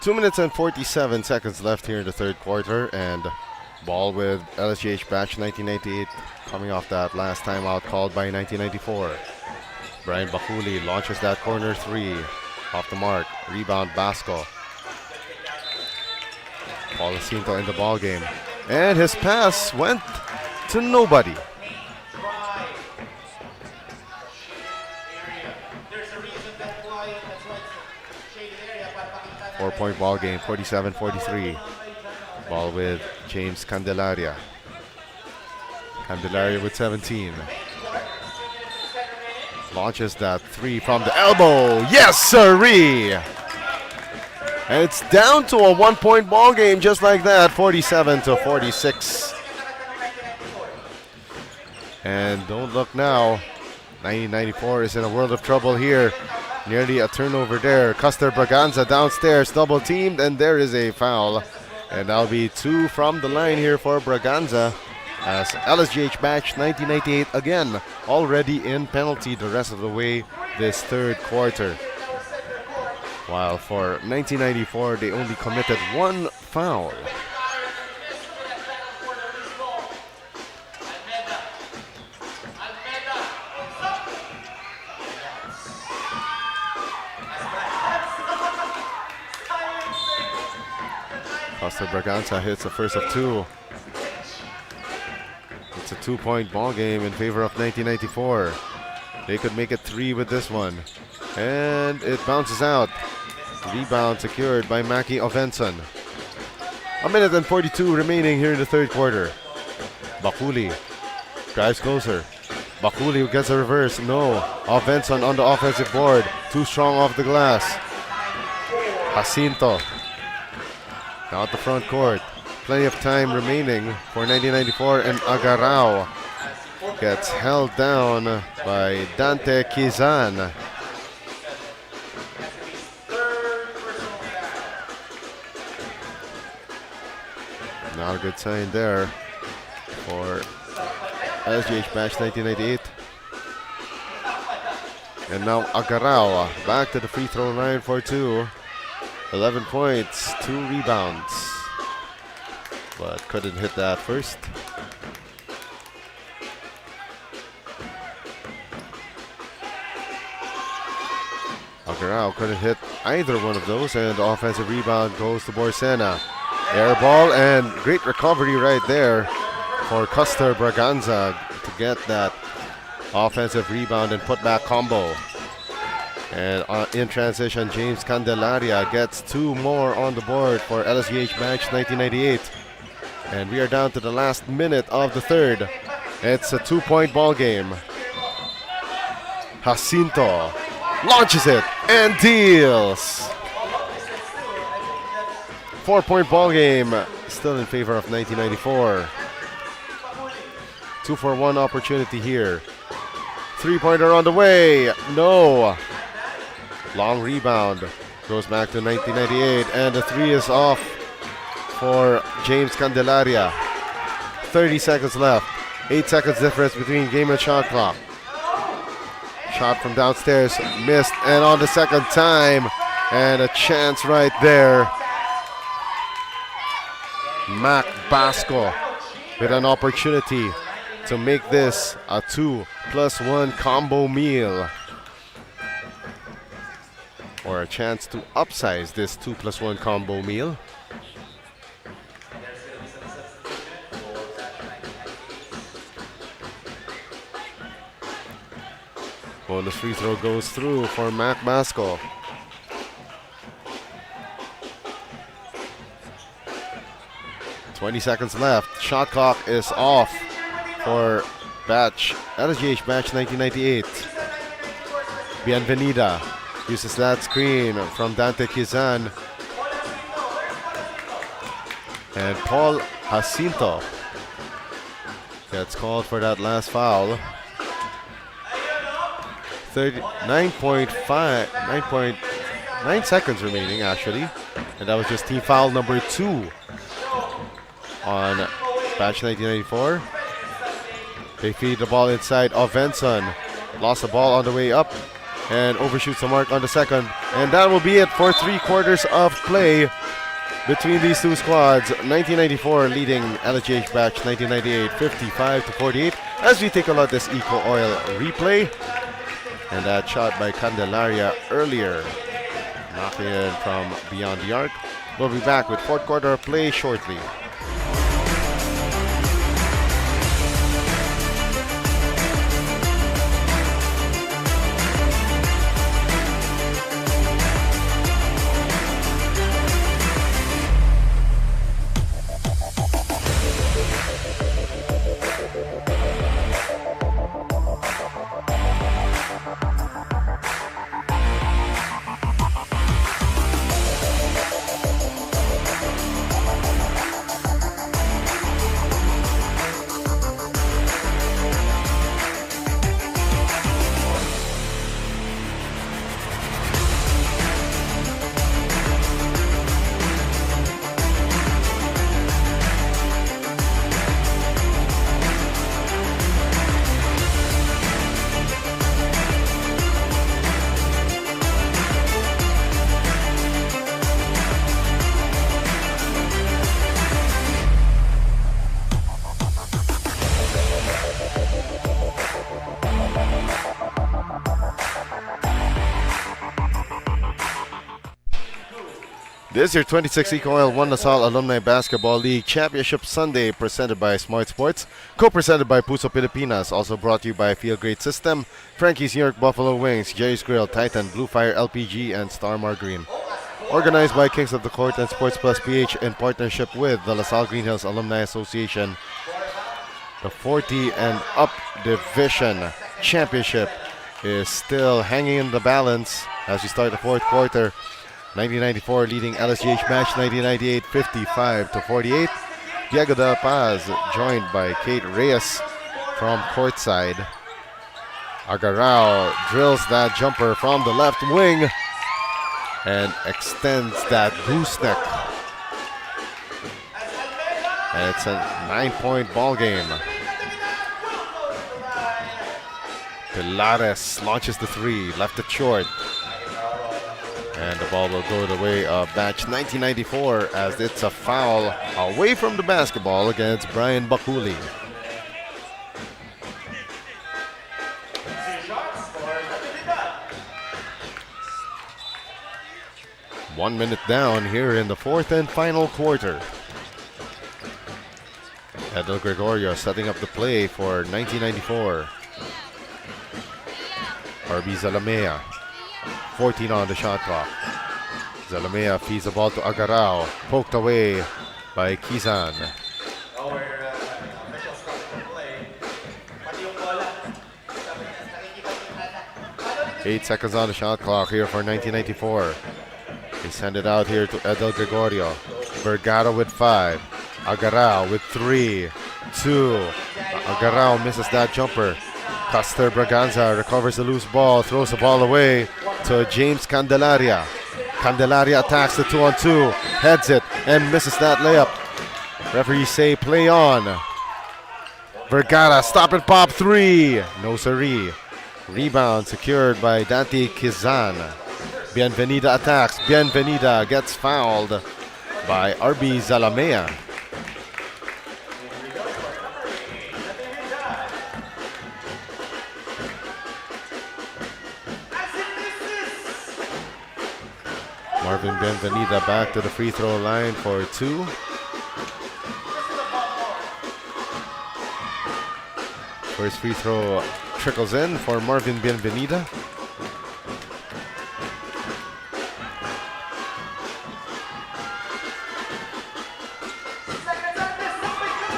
Two minutes and 47 seconds left here in the third quarter, and ball with LSGH batch 1998 coming off that last timeout called by 1994. Brian Bakuli launches that corner three off the mark. Rebound Basco. Paul Jacinto in the ball game, and his pass went to nobody. Four-point ball game, 47-43. Ball with James Candelaria. Candelaria with 17. Launches that three from the elbow. Yes, sirree! And it's down to a one-point ball game just like that, 47-46. And don't look now. 1994 is in a world of trouble here. Nearly a turnover there. Custer Braganza downstairs, double teamed, and there is a foul. And that'll be two from the line here for Braganza, as LSGH batch 1998 again already in penalty the rest of the way this third quarter. While for 1994 they only committed one foul. Costa Braganza hits the first of two. It's a two-point ball game in favor of 1994. They could make it three with this one. And it bounces out. Rebound secured by Mackie Ovenson. A minute and 42 remaining here in the third quarter. Bakuli drives closer. Bakuli gets a reverse. No. Ovenson on the offensive board. Too strong off the glass. Jacinto. Now at the front court. Plenty of time remaining for 1994, and Agarao gets held down by Dante Kizan. Not a good sign there for LSGH batch 1998. And now Agarao back to the free throw line for two. 11 points, 2 rebounds, but couldn't hit that first. Agarao couldn't hit either one of those, and the offensive rebound goes to Borsena. Air ball, and great recovery right there for Custer Braganza to get that offensive rebound and putback combo. And in transition, James Candelaria gets two more on the board for LSGH batch 1998. And we are down to the last minute of the third. It's a two-point ball game. Jacinto launches it and deals. 4-point ball game, still in favor of 1994. 2-for-1 opportunity here. Three-pointer on the way. No. Long rebound goes back to 1998, and the three is off for James Candelaria. 30 seconds left. 8 seconds difference between game and shot clock. Shot from downstairs, missed, and on the second time, and a chance right there. Mac Basco with an opportunity to make this a 2+1 combo meal. or a chance to upsize this 2+1 combo meal. Bonus free throw goes through for Mac Basco. .20 left. Shot clock is off for LSGH batch 1998. Bienvenida uses that screen from Dante Kizan. And Paul Jacinto gets called for that last foul. 9.9 seconds remaining actually. And that was just team foul number 2 on batch 1994. They feed the ball inside of Venson. Lost the ball on the way up and overshoots the mark on the second. And that will be it for 3/4 of play between these two squads. 1994 leading LSGH batch 1998 55-48. As we take a look at this EcoOil replay. And that shot by Candelaria earlier, knocking in from beyond the arc. We'll be back with 4th quarter of play shortly. This is your 26 EcoOil 1 LaSalle Alumni Basketball League Championship Sunday, presented by Smart Sports, co-presented by Puso Pilipinas, also brought to you by Feel Great System, Frankie's New York Buffalo Wings, Jerry's Grill, Titan, Blue Fire LPG, and Star Margarine. Organized by Kings of the Court and Sports Plus PH in partnership with the LaSalle Green Hills Alumni Association. The 40 and up division championship is still hanging in the balance as we start the 4th quarter. 1994 leading LSGH match 1998 55-48. Diego de la Paz joined by Kate Reyes from courtside. Agarao drills that jumper from the left wing and extends that gooseneck. And it's a 9-point ball game. Pilares launches the 3, left it short. And the ball will go the way of batch 1994 as it's a foul away from the basketball against Brian Bakuli. One minute down here in the 4th and final quarter. Edel Gregorio setting up the play for 1994. RB Zalamea. 14 on the shot clock. Zalamea feeds the ball to Agarao. Poked away by Kizan. 8 seconds on the shot clock here for 1994. They send it out here to Edel Gregorio. Vergara with 5. Agarao with 3, 2. Agarao misses that jumper. Custer Braganza recovers the loose ball, throws the ball away to James Candelaria. Candelaria attacks the 2-on-2, heads it, and misses that layup. Referees say play on. Vergara, stop and pop 3. No siree. Rebound secured by Dante Kizan. Bienvenida attacks. Bienvenida gets fouled by RB Zalamea. Marvin Bienvenida back to the free throw line for 2. First free throw trickles in for Marvin Bienvenida.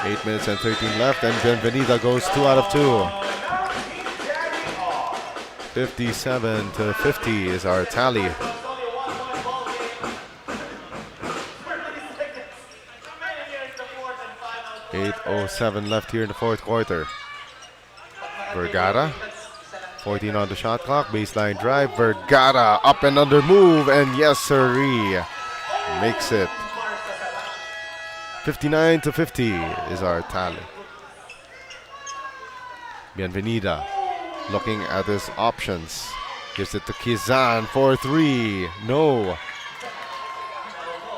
Eight minutes and 13 left, and Bienvenida goes 2 out of 2. 57-50 is our tally. .07 left here in the fourth quarter. Vergara, 14 on the shot clock, baseline drive. Vergara up and under move, and yes sirree, makes it. 59-50 is our tally. Bienvenida looking at his options. Gives it to Kizan for 3. No.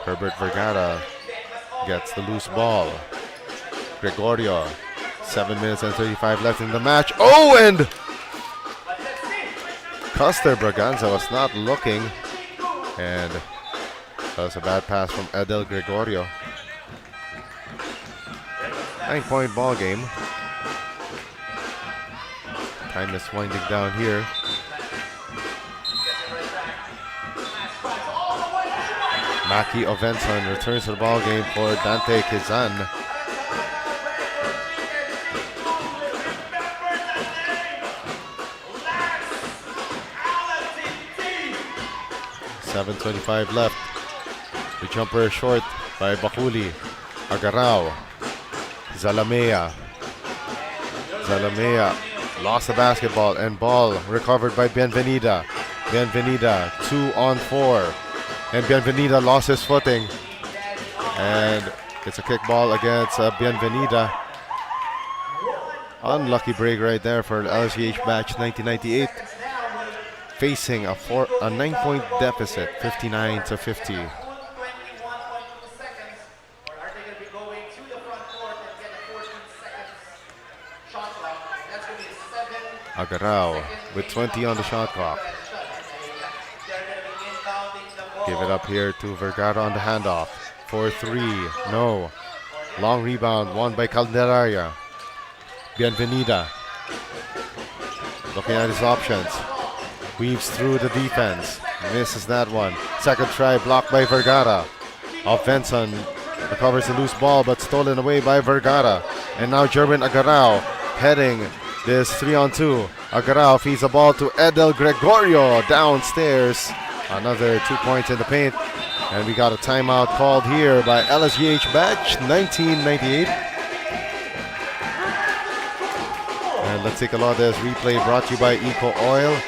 Herbert Vergara gets the loose ball. Gregorio, 7 minutes and 35 left in the match. Oh, and Custer Braganza was not looking. And that was a bad pass from Edel Gregorio. 9-point ball game. Time is winding down here. Maki Ovenson returns to the ball game for Dante Kizan. .725 left. The jumper is short by Bakuli. Agarao. Zalamea lost the basketball, and ball recovered by Bienvenida. Bienvenida 2 on 4. And Bienvenida lost his footing. And it's a kick ball against Bienvenida. Unlucky break right there for the LSGH batch 1998. Facing a 9-point deficit, 59-50. Agarao with 20 on the shot clock. Give it up here to Vergara on the handoff. For 3, no. Long rebound won by Calderaria. Bienvenida looking at his options. Weaves through the defense. Misses that one. Second try blocked by Vergara. Ovenson recovers the loose ball but stolen away by Vergara. And now Jerwin Agarao heading this 3-on-2. Agarao feeds the ball to Edel Gregorio downstairs. Another 2 points in the paint. And we got a timeout called here by LSGH batch 1998. And let's take a look at this replay brought to you by EcoOil.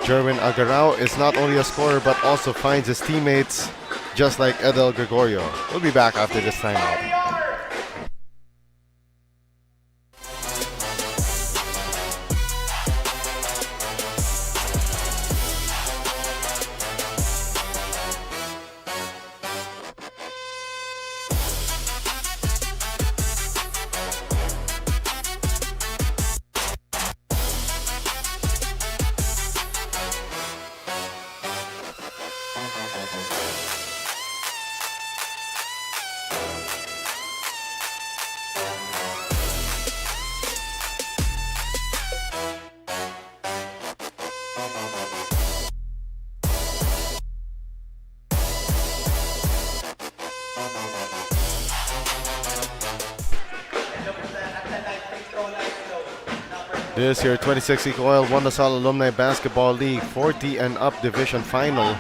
Jerwin Agarao is not only a scorer but also finds his teammates just like Edel Gregorio. We'll be back after this timeout. This year, 26 EcoOil won the Salle Alumni Basketball League 40 and up division final.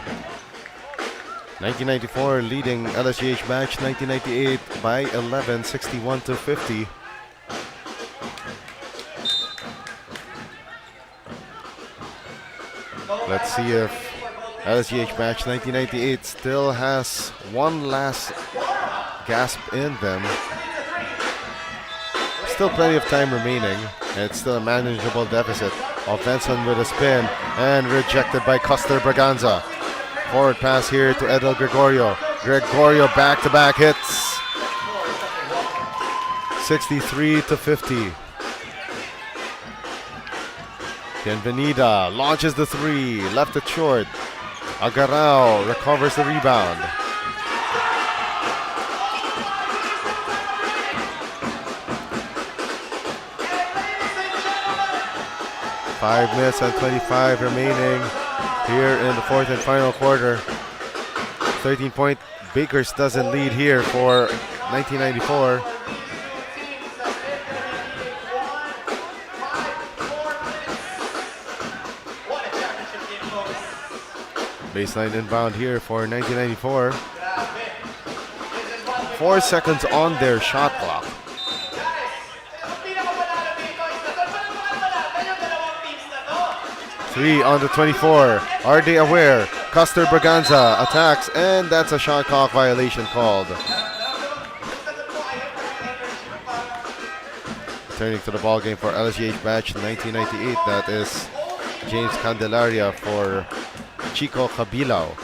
1994 leading LSGH match 1998 by 11, 61-50. Let's see if LSGH match 1998 still has one last gasp in them. Still plenty of time remaining. It's still a manageable deficit. Ovenson with a spin and rejected by Custer Braganza. Forward pass here to Edel Gregorio. Gregorio back-to-back hits. 63-50. Bienvenida launches the 3, left it short. Agarao recovers the rebound. Five minutes and 25 remaining here in the fourth and final quarter. 13-point Bakers doesn't lead here for 1994. Baseline inbound here for 1994. 4 seconds on their shot clock. Three on the 24. Are they aware? Custer Braganza attacks, and that's a shot clock violation called. Turning to the ball game for LSGH batch 1998. That is James Candelaria for Chico Cabilao.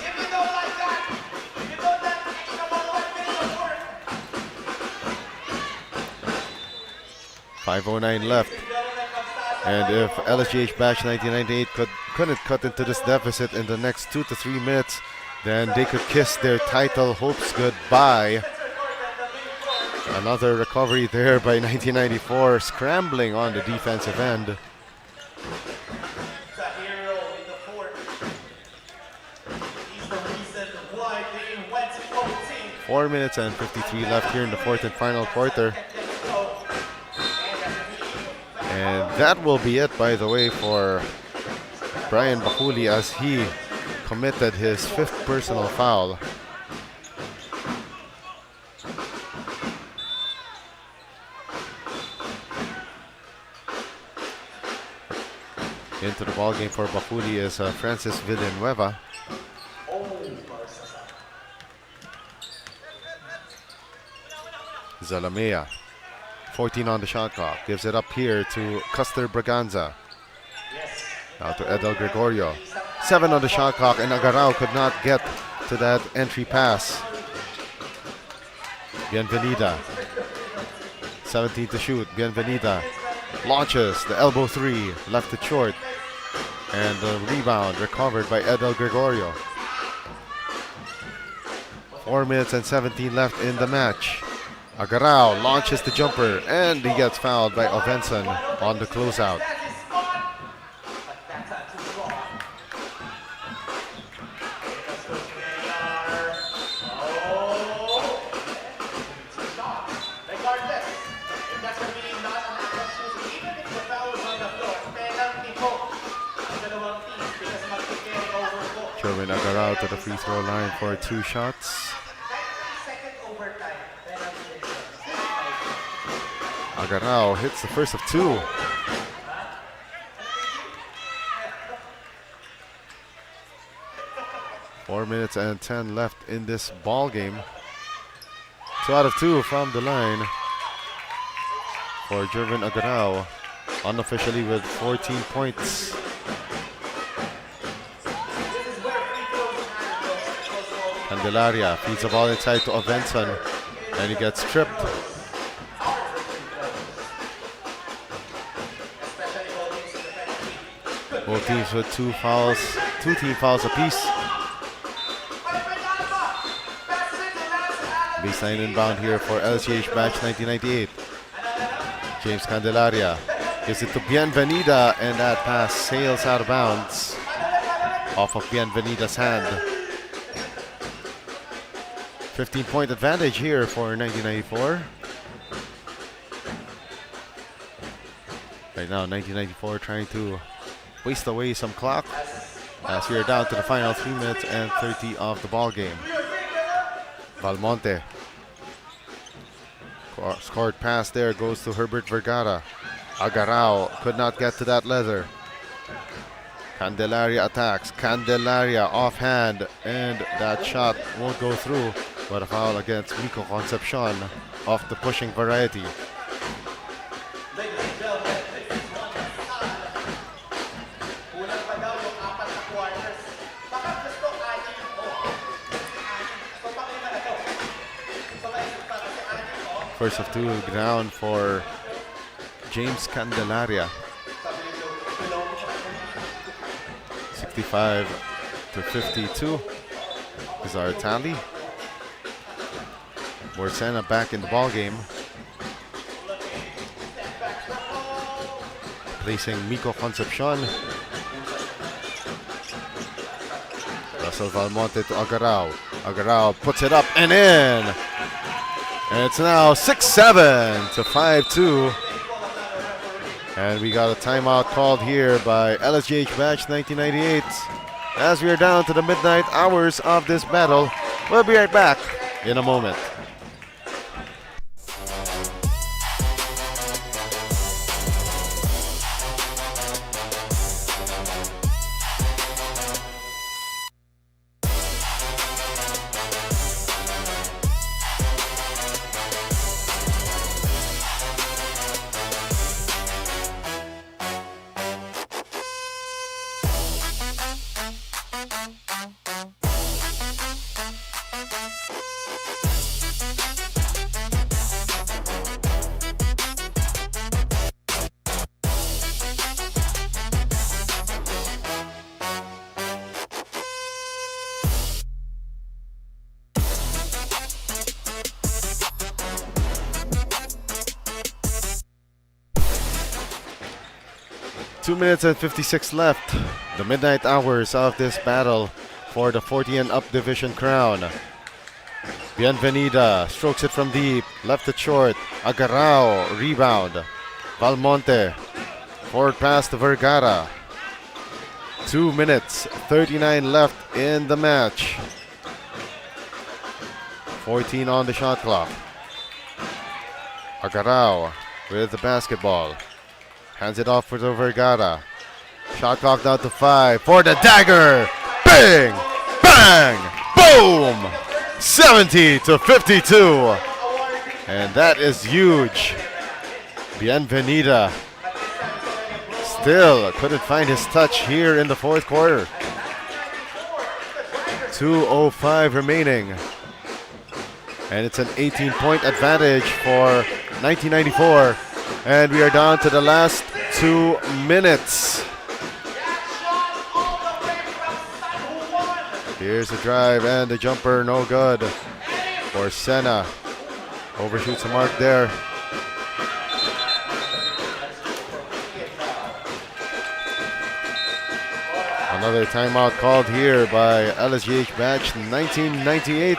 .509 left. And if LSGH batch 1998 couldn't cut into this deficit in the next 2 to 3 minutes, then they could kiss their title hopes goodbye. Another recovery there by 1994, scrambling on the defensive end. 4 minutes and 53 left here in the fourth and final quarter. And that will be it, by the way, for Brian Bakuli as he committed his 5th personal foul. Into the ball game for Bakuli is Francis Villanueva. Zalamea, 14 on the shot clock, gives it up here to Custer Braganza. Now to Edel Gregorio. 7 on the shot clock, and Agarao could not get to that entry pass. Bienvenida, 17 to shoot. Bienvenida launches the elbow 3, left it short. And the rebound recovered by Edel Gregorio. 4 minutes and 17 left in the match. Agarao launches the jumper, and he gets fouled by Ovenson on the closeout. Jerwin Agarao to the free throw line for 2 shots. Agarao hits the first of 2. Four minutes and 10 left in this ball game. 2 out of 2 from the line for Jervin Agarao, unofficially with 14 points. Candelaria feeds the ball inside to Ovenson, and he gets tripped. Both teams with 2 team fouls apiece. Baseline inbound here for LSGH batch 1998. James Candelaria gives it to Bienvenida, and that pass sails out of bounds off of Bienvenida's hand. 15-point advantage here for 1994. Right now, 1994 trying to waste away some clock as we are down to the final 3 minutes and 30 of the ball game. Valmonte. Scored pass there goes to Herbert Vergara. Agarao could not get to that leather. Candelaria attacks. Candelaria offhand, and that shot won't go through, but a foul against Rico Concepcion of the pushing variety. First of 2 down for James Candelaria. 65 to 52 is our tally. Borsena back in the ball game, placing Miko Concepcion. Russell Valmonte to Agarao. Agarao puts it up and in. And it's now 6-7 to 5-2. And we got a timeout called here by LSGH Batch 1998. As we are down to the midnight hours of this battle, we'll be right back in a moment. 2 minutes and 56 left. The midnight hours of this battle for the 40 and up division crown. Bienvenida strokes it from deep, left it short. Agarao, rebound. Valmonte, forward pass to Vergara. 2 minutes, 39 left in the match. 14 on the shot clock. Agarao with the basketball. Hands it off for the Vergara. Shot clock down to 5 for the dagger. Bang! Bang! Boom! 70 to 52. And that is huge. Bienvenida still couldn't find his touch here in the fourth quarter. 2:05 remaining. And it's an 18-point advantage for 1994. And we are down to the last 2 minutes. Here's the drive and the jumper, no good. Borsena overshoots the mark there. Another timeout called here by LSGH Batch 1998.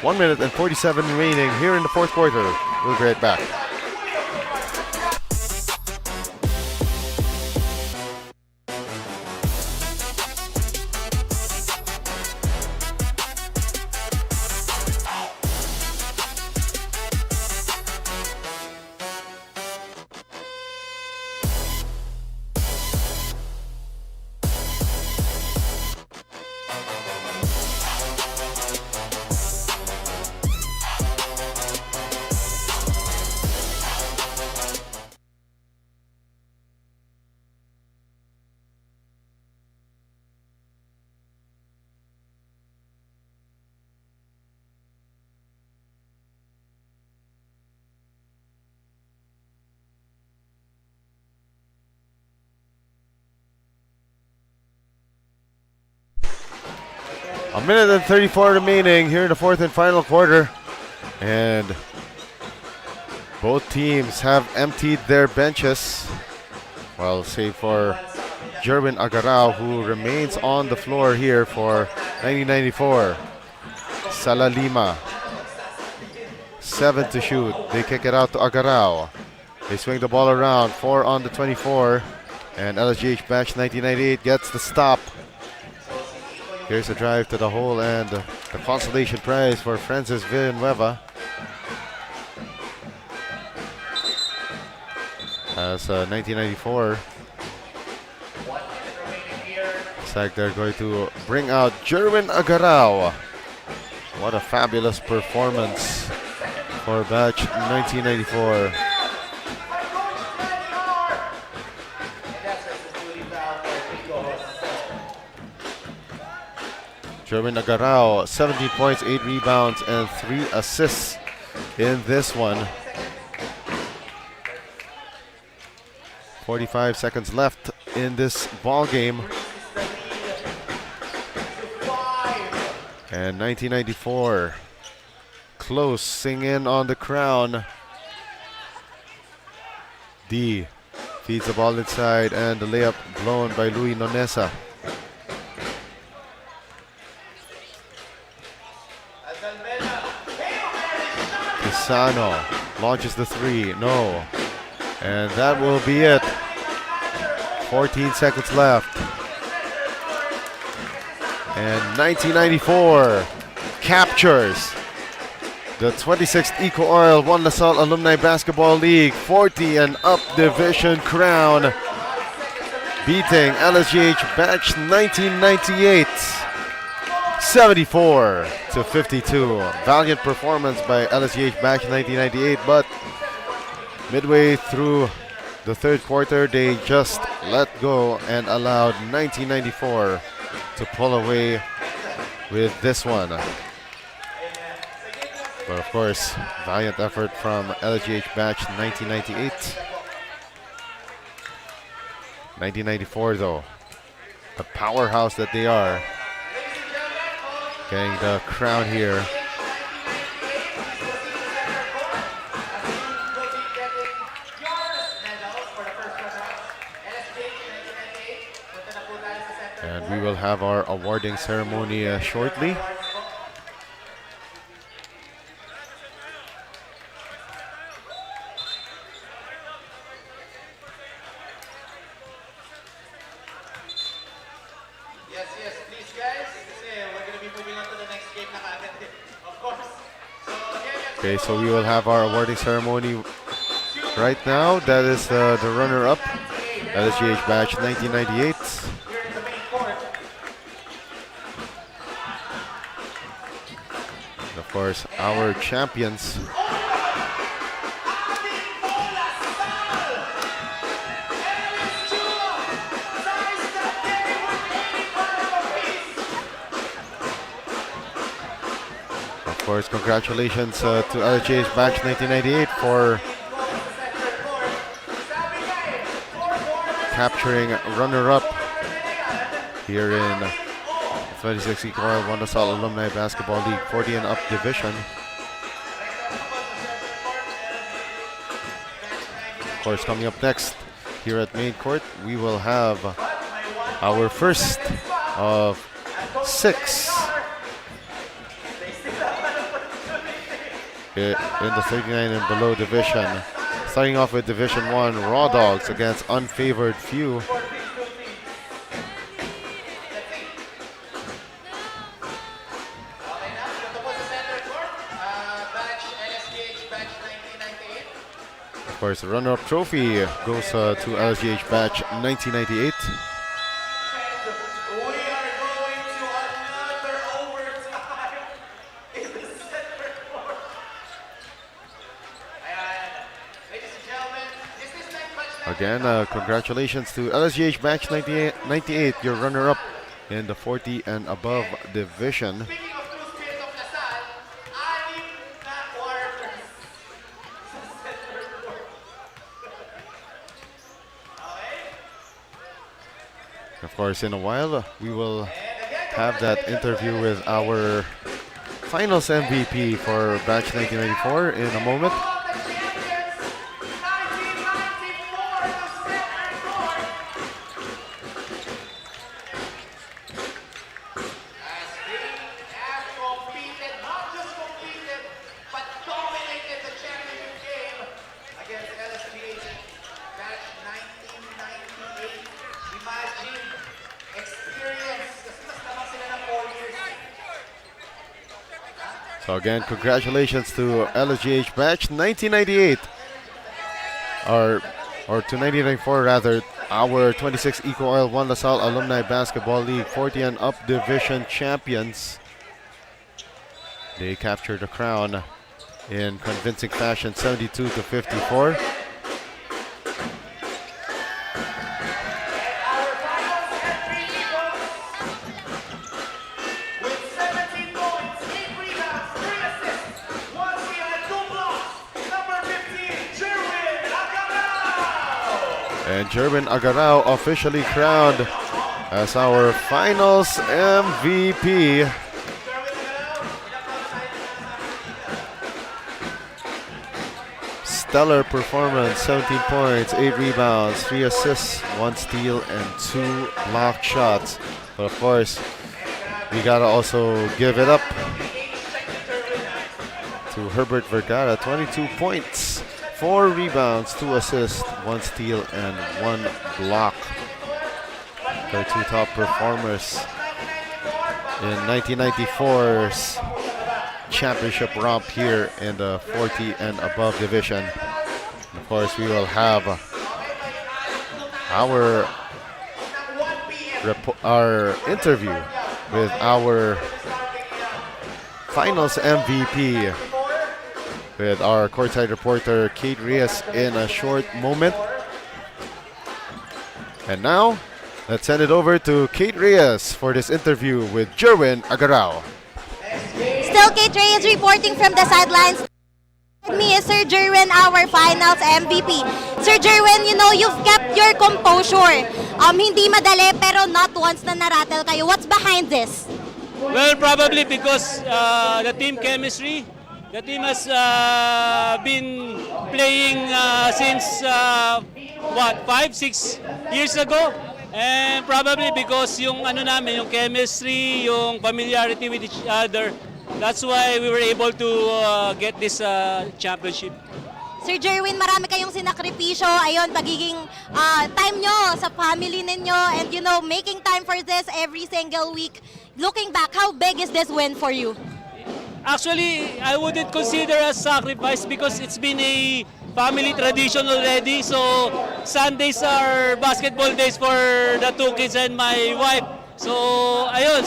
1 minute and 47 remaining here in the fourth quarter. We'll be right back. A minute and 34 remaining here in the fourth and final quarter. And both teams have emptied their benches. Well, save for Jerwin Agarao, who remains on the floor here for 1994. Salle Lima, 7 to shoot. They kick it out to Agarao. They swing the ball around, 4 on the 24. And LSGH Batch 1998 gets the stop. Here's a drive to the hole and the consolation prize for Francis Villanueva. As 1994, looks like they're going to bring out Jerwin Agarao. What a fabulous performance for Batch 1994. Jerwin Agarao, 17 points, 8 rebounds, and 3 assists in this one. 45 seconds left in this ball game. And 1994 closing in on the crown. D feeds the ball inside and the layup blown by Louis Nonesa. Pisano launches the three, no. And that will be it. 14 seconds left. And 1994 captures the 26th EcoOil One LaSalle Alumni Basketball League 40 and up division crown, beating LSGH batch 1998 74-52. Valiant performance by LSGH batch 1998, but midway through the third quarter, they just let go and allowed 1994 to pull away with this one. But of course, valiant effort from LSGH batch 1998. 1994 though, the powerhouse that they are, getting the crown here. And we will have our awarding ceremony shortly. Yes, please guys. We're going to be moving on to the next game na kaagad, of course. Okay, so we will have our awarding ceremony right now. That is the runner-up, LSGH batch 1998. Of course, our champions. Of course, congratulations to LSGH batch 1998 for capturing runner-up here in 26 EcoOil One LaSalle Alumni Basketball League 40 and up division. Of course, coming up next here at main court, we will have our first of 6 in the 39 and below division. Starting off with Division 1 Raw Dogs against Unfavored Few. Of course, the runner-up trophy goes to LSGH batch 1998. Again, congratulations to LSGH batch 98, your runner-up in the 40 and above division. Of course, in a while, we will have that interview with our finals MVP for batch 1994 in a moment. So again, congratulations to LSGH batch 1998, or to 1994 rather, our 26 EcoOil One LaSalle Alumni Basketball League 40 and up division champions. They captured the crown in convincing fashion, 72-54. And Jerwin Agarao officially crowned as our finals MVP. Stellar performance, 17 points, 8 rebounds, 3 assists, 1 steal, and 2 blocked shots. But of course, we gotta also give it up to Herbert Vergara, 22 points, 4 rebounds, 2 assists, 1 steal, and 1 block. Their 2 top performers in 1994's championship romp here in the 40 and above division. Of course, we will have our interview with our finals MVP with our courtside reporter Kate Reyes in a short moment. And now, let's send it over to Kate Reyes for this interview with Jerwin Agarao. Still, Kate Reyes reporting from the sidelines. With me is Sir Jerwin, our finals MVP. Sir Jerwin, you know, you've kept your composure. Hindi madali, pero not once na narattle kayo. What's behind this? Well, probably because the team chemistry. The team has been playing since 5-6 years ago, and probably because yung yung chemistry, yung familiarity with each other. That's why we were able to get this championship. Sir Jerwin, marami kayong sinakripisyo. Ayun, pagiging time nyo sa family ninyo, and you know, making time for this every single week. Looking back, how big is this win for you? Actually, I wouldn't consider a sacrifice because it's been a family tradition already. So Sundays are basketball days for the 2 kids and my wife. So ayun,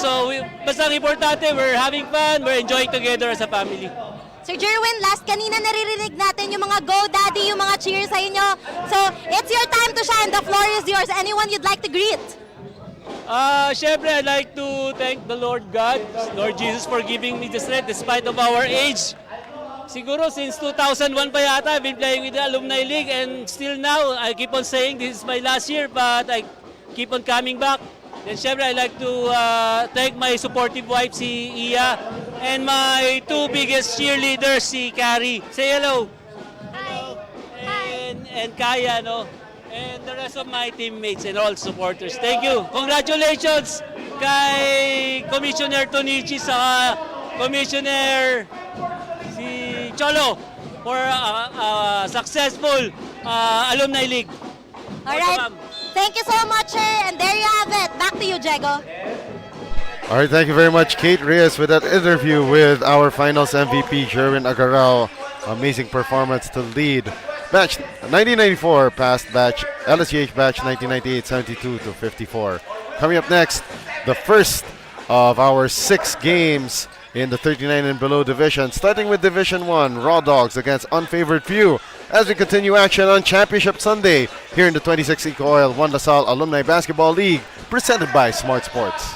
basta importante, we're having fun, we're enjoying together as a family. Sir Jerwin, last kanina naririnig natin yung mga Go Daddy, yung mga cheers sa inyo. So it's your time to shine. The floor is yours. Anyone you'd like to greet? Syempre, I'd like to thank the Lord God, Lord Jesus, for giving me the strength despite of our age. Siguro since 2001 pa yata, I've been playing with the Alumni League, and still now, I keep on saying this is my last year, but I keep on coming back. Then syempre, I'd like to thank my supportive wife, si Iya, and my 2 biggest cheerleaders, si Carrie. Say hello. Hi. And Kaya, no? And the rest of my teammates and all supporters. Thank you. Congratulations kay Commissioner Tonichi sa Commissioner si Cholo for a successful Alumni League. All right. Thank you so much, sir. And there you have it. Back to you, Diego. All right, thank you very much, Kate Reyes, with that interview with our finals MVP, Jerwin Agarao. Amazing performance to lead batch 1994 past batch LSGH batch 1998 72 to 54. Coming up next, the first of our 6 games in the 39 and below division, starting with Division 1, Raw Dogs against Unfavored Few, as we continue action on Championship Sunday here in the 26 EcoOil 1 LaSalle Alumni Basketball League, presented by Smart Sports.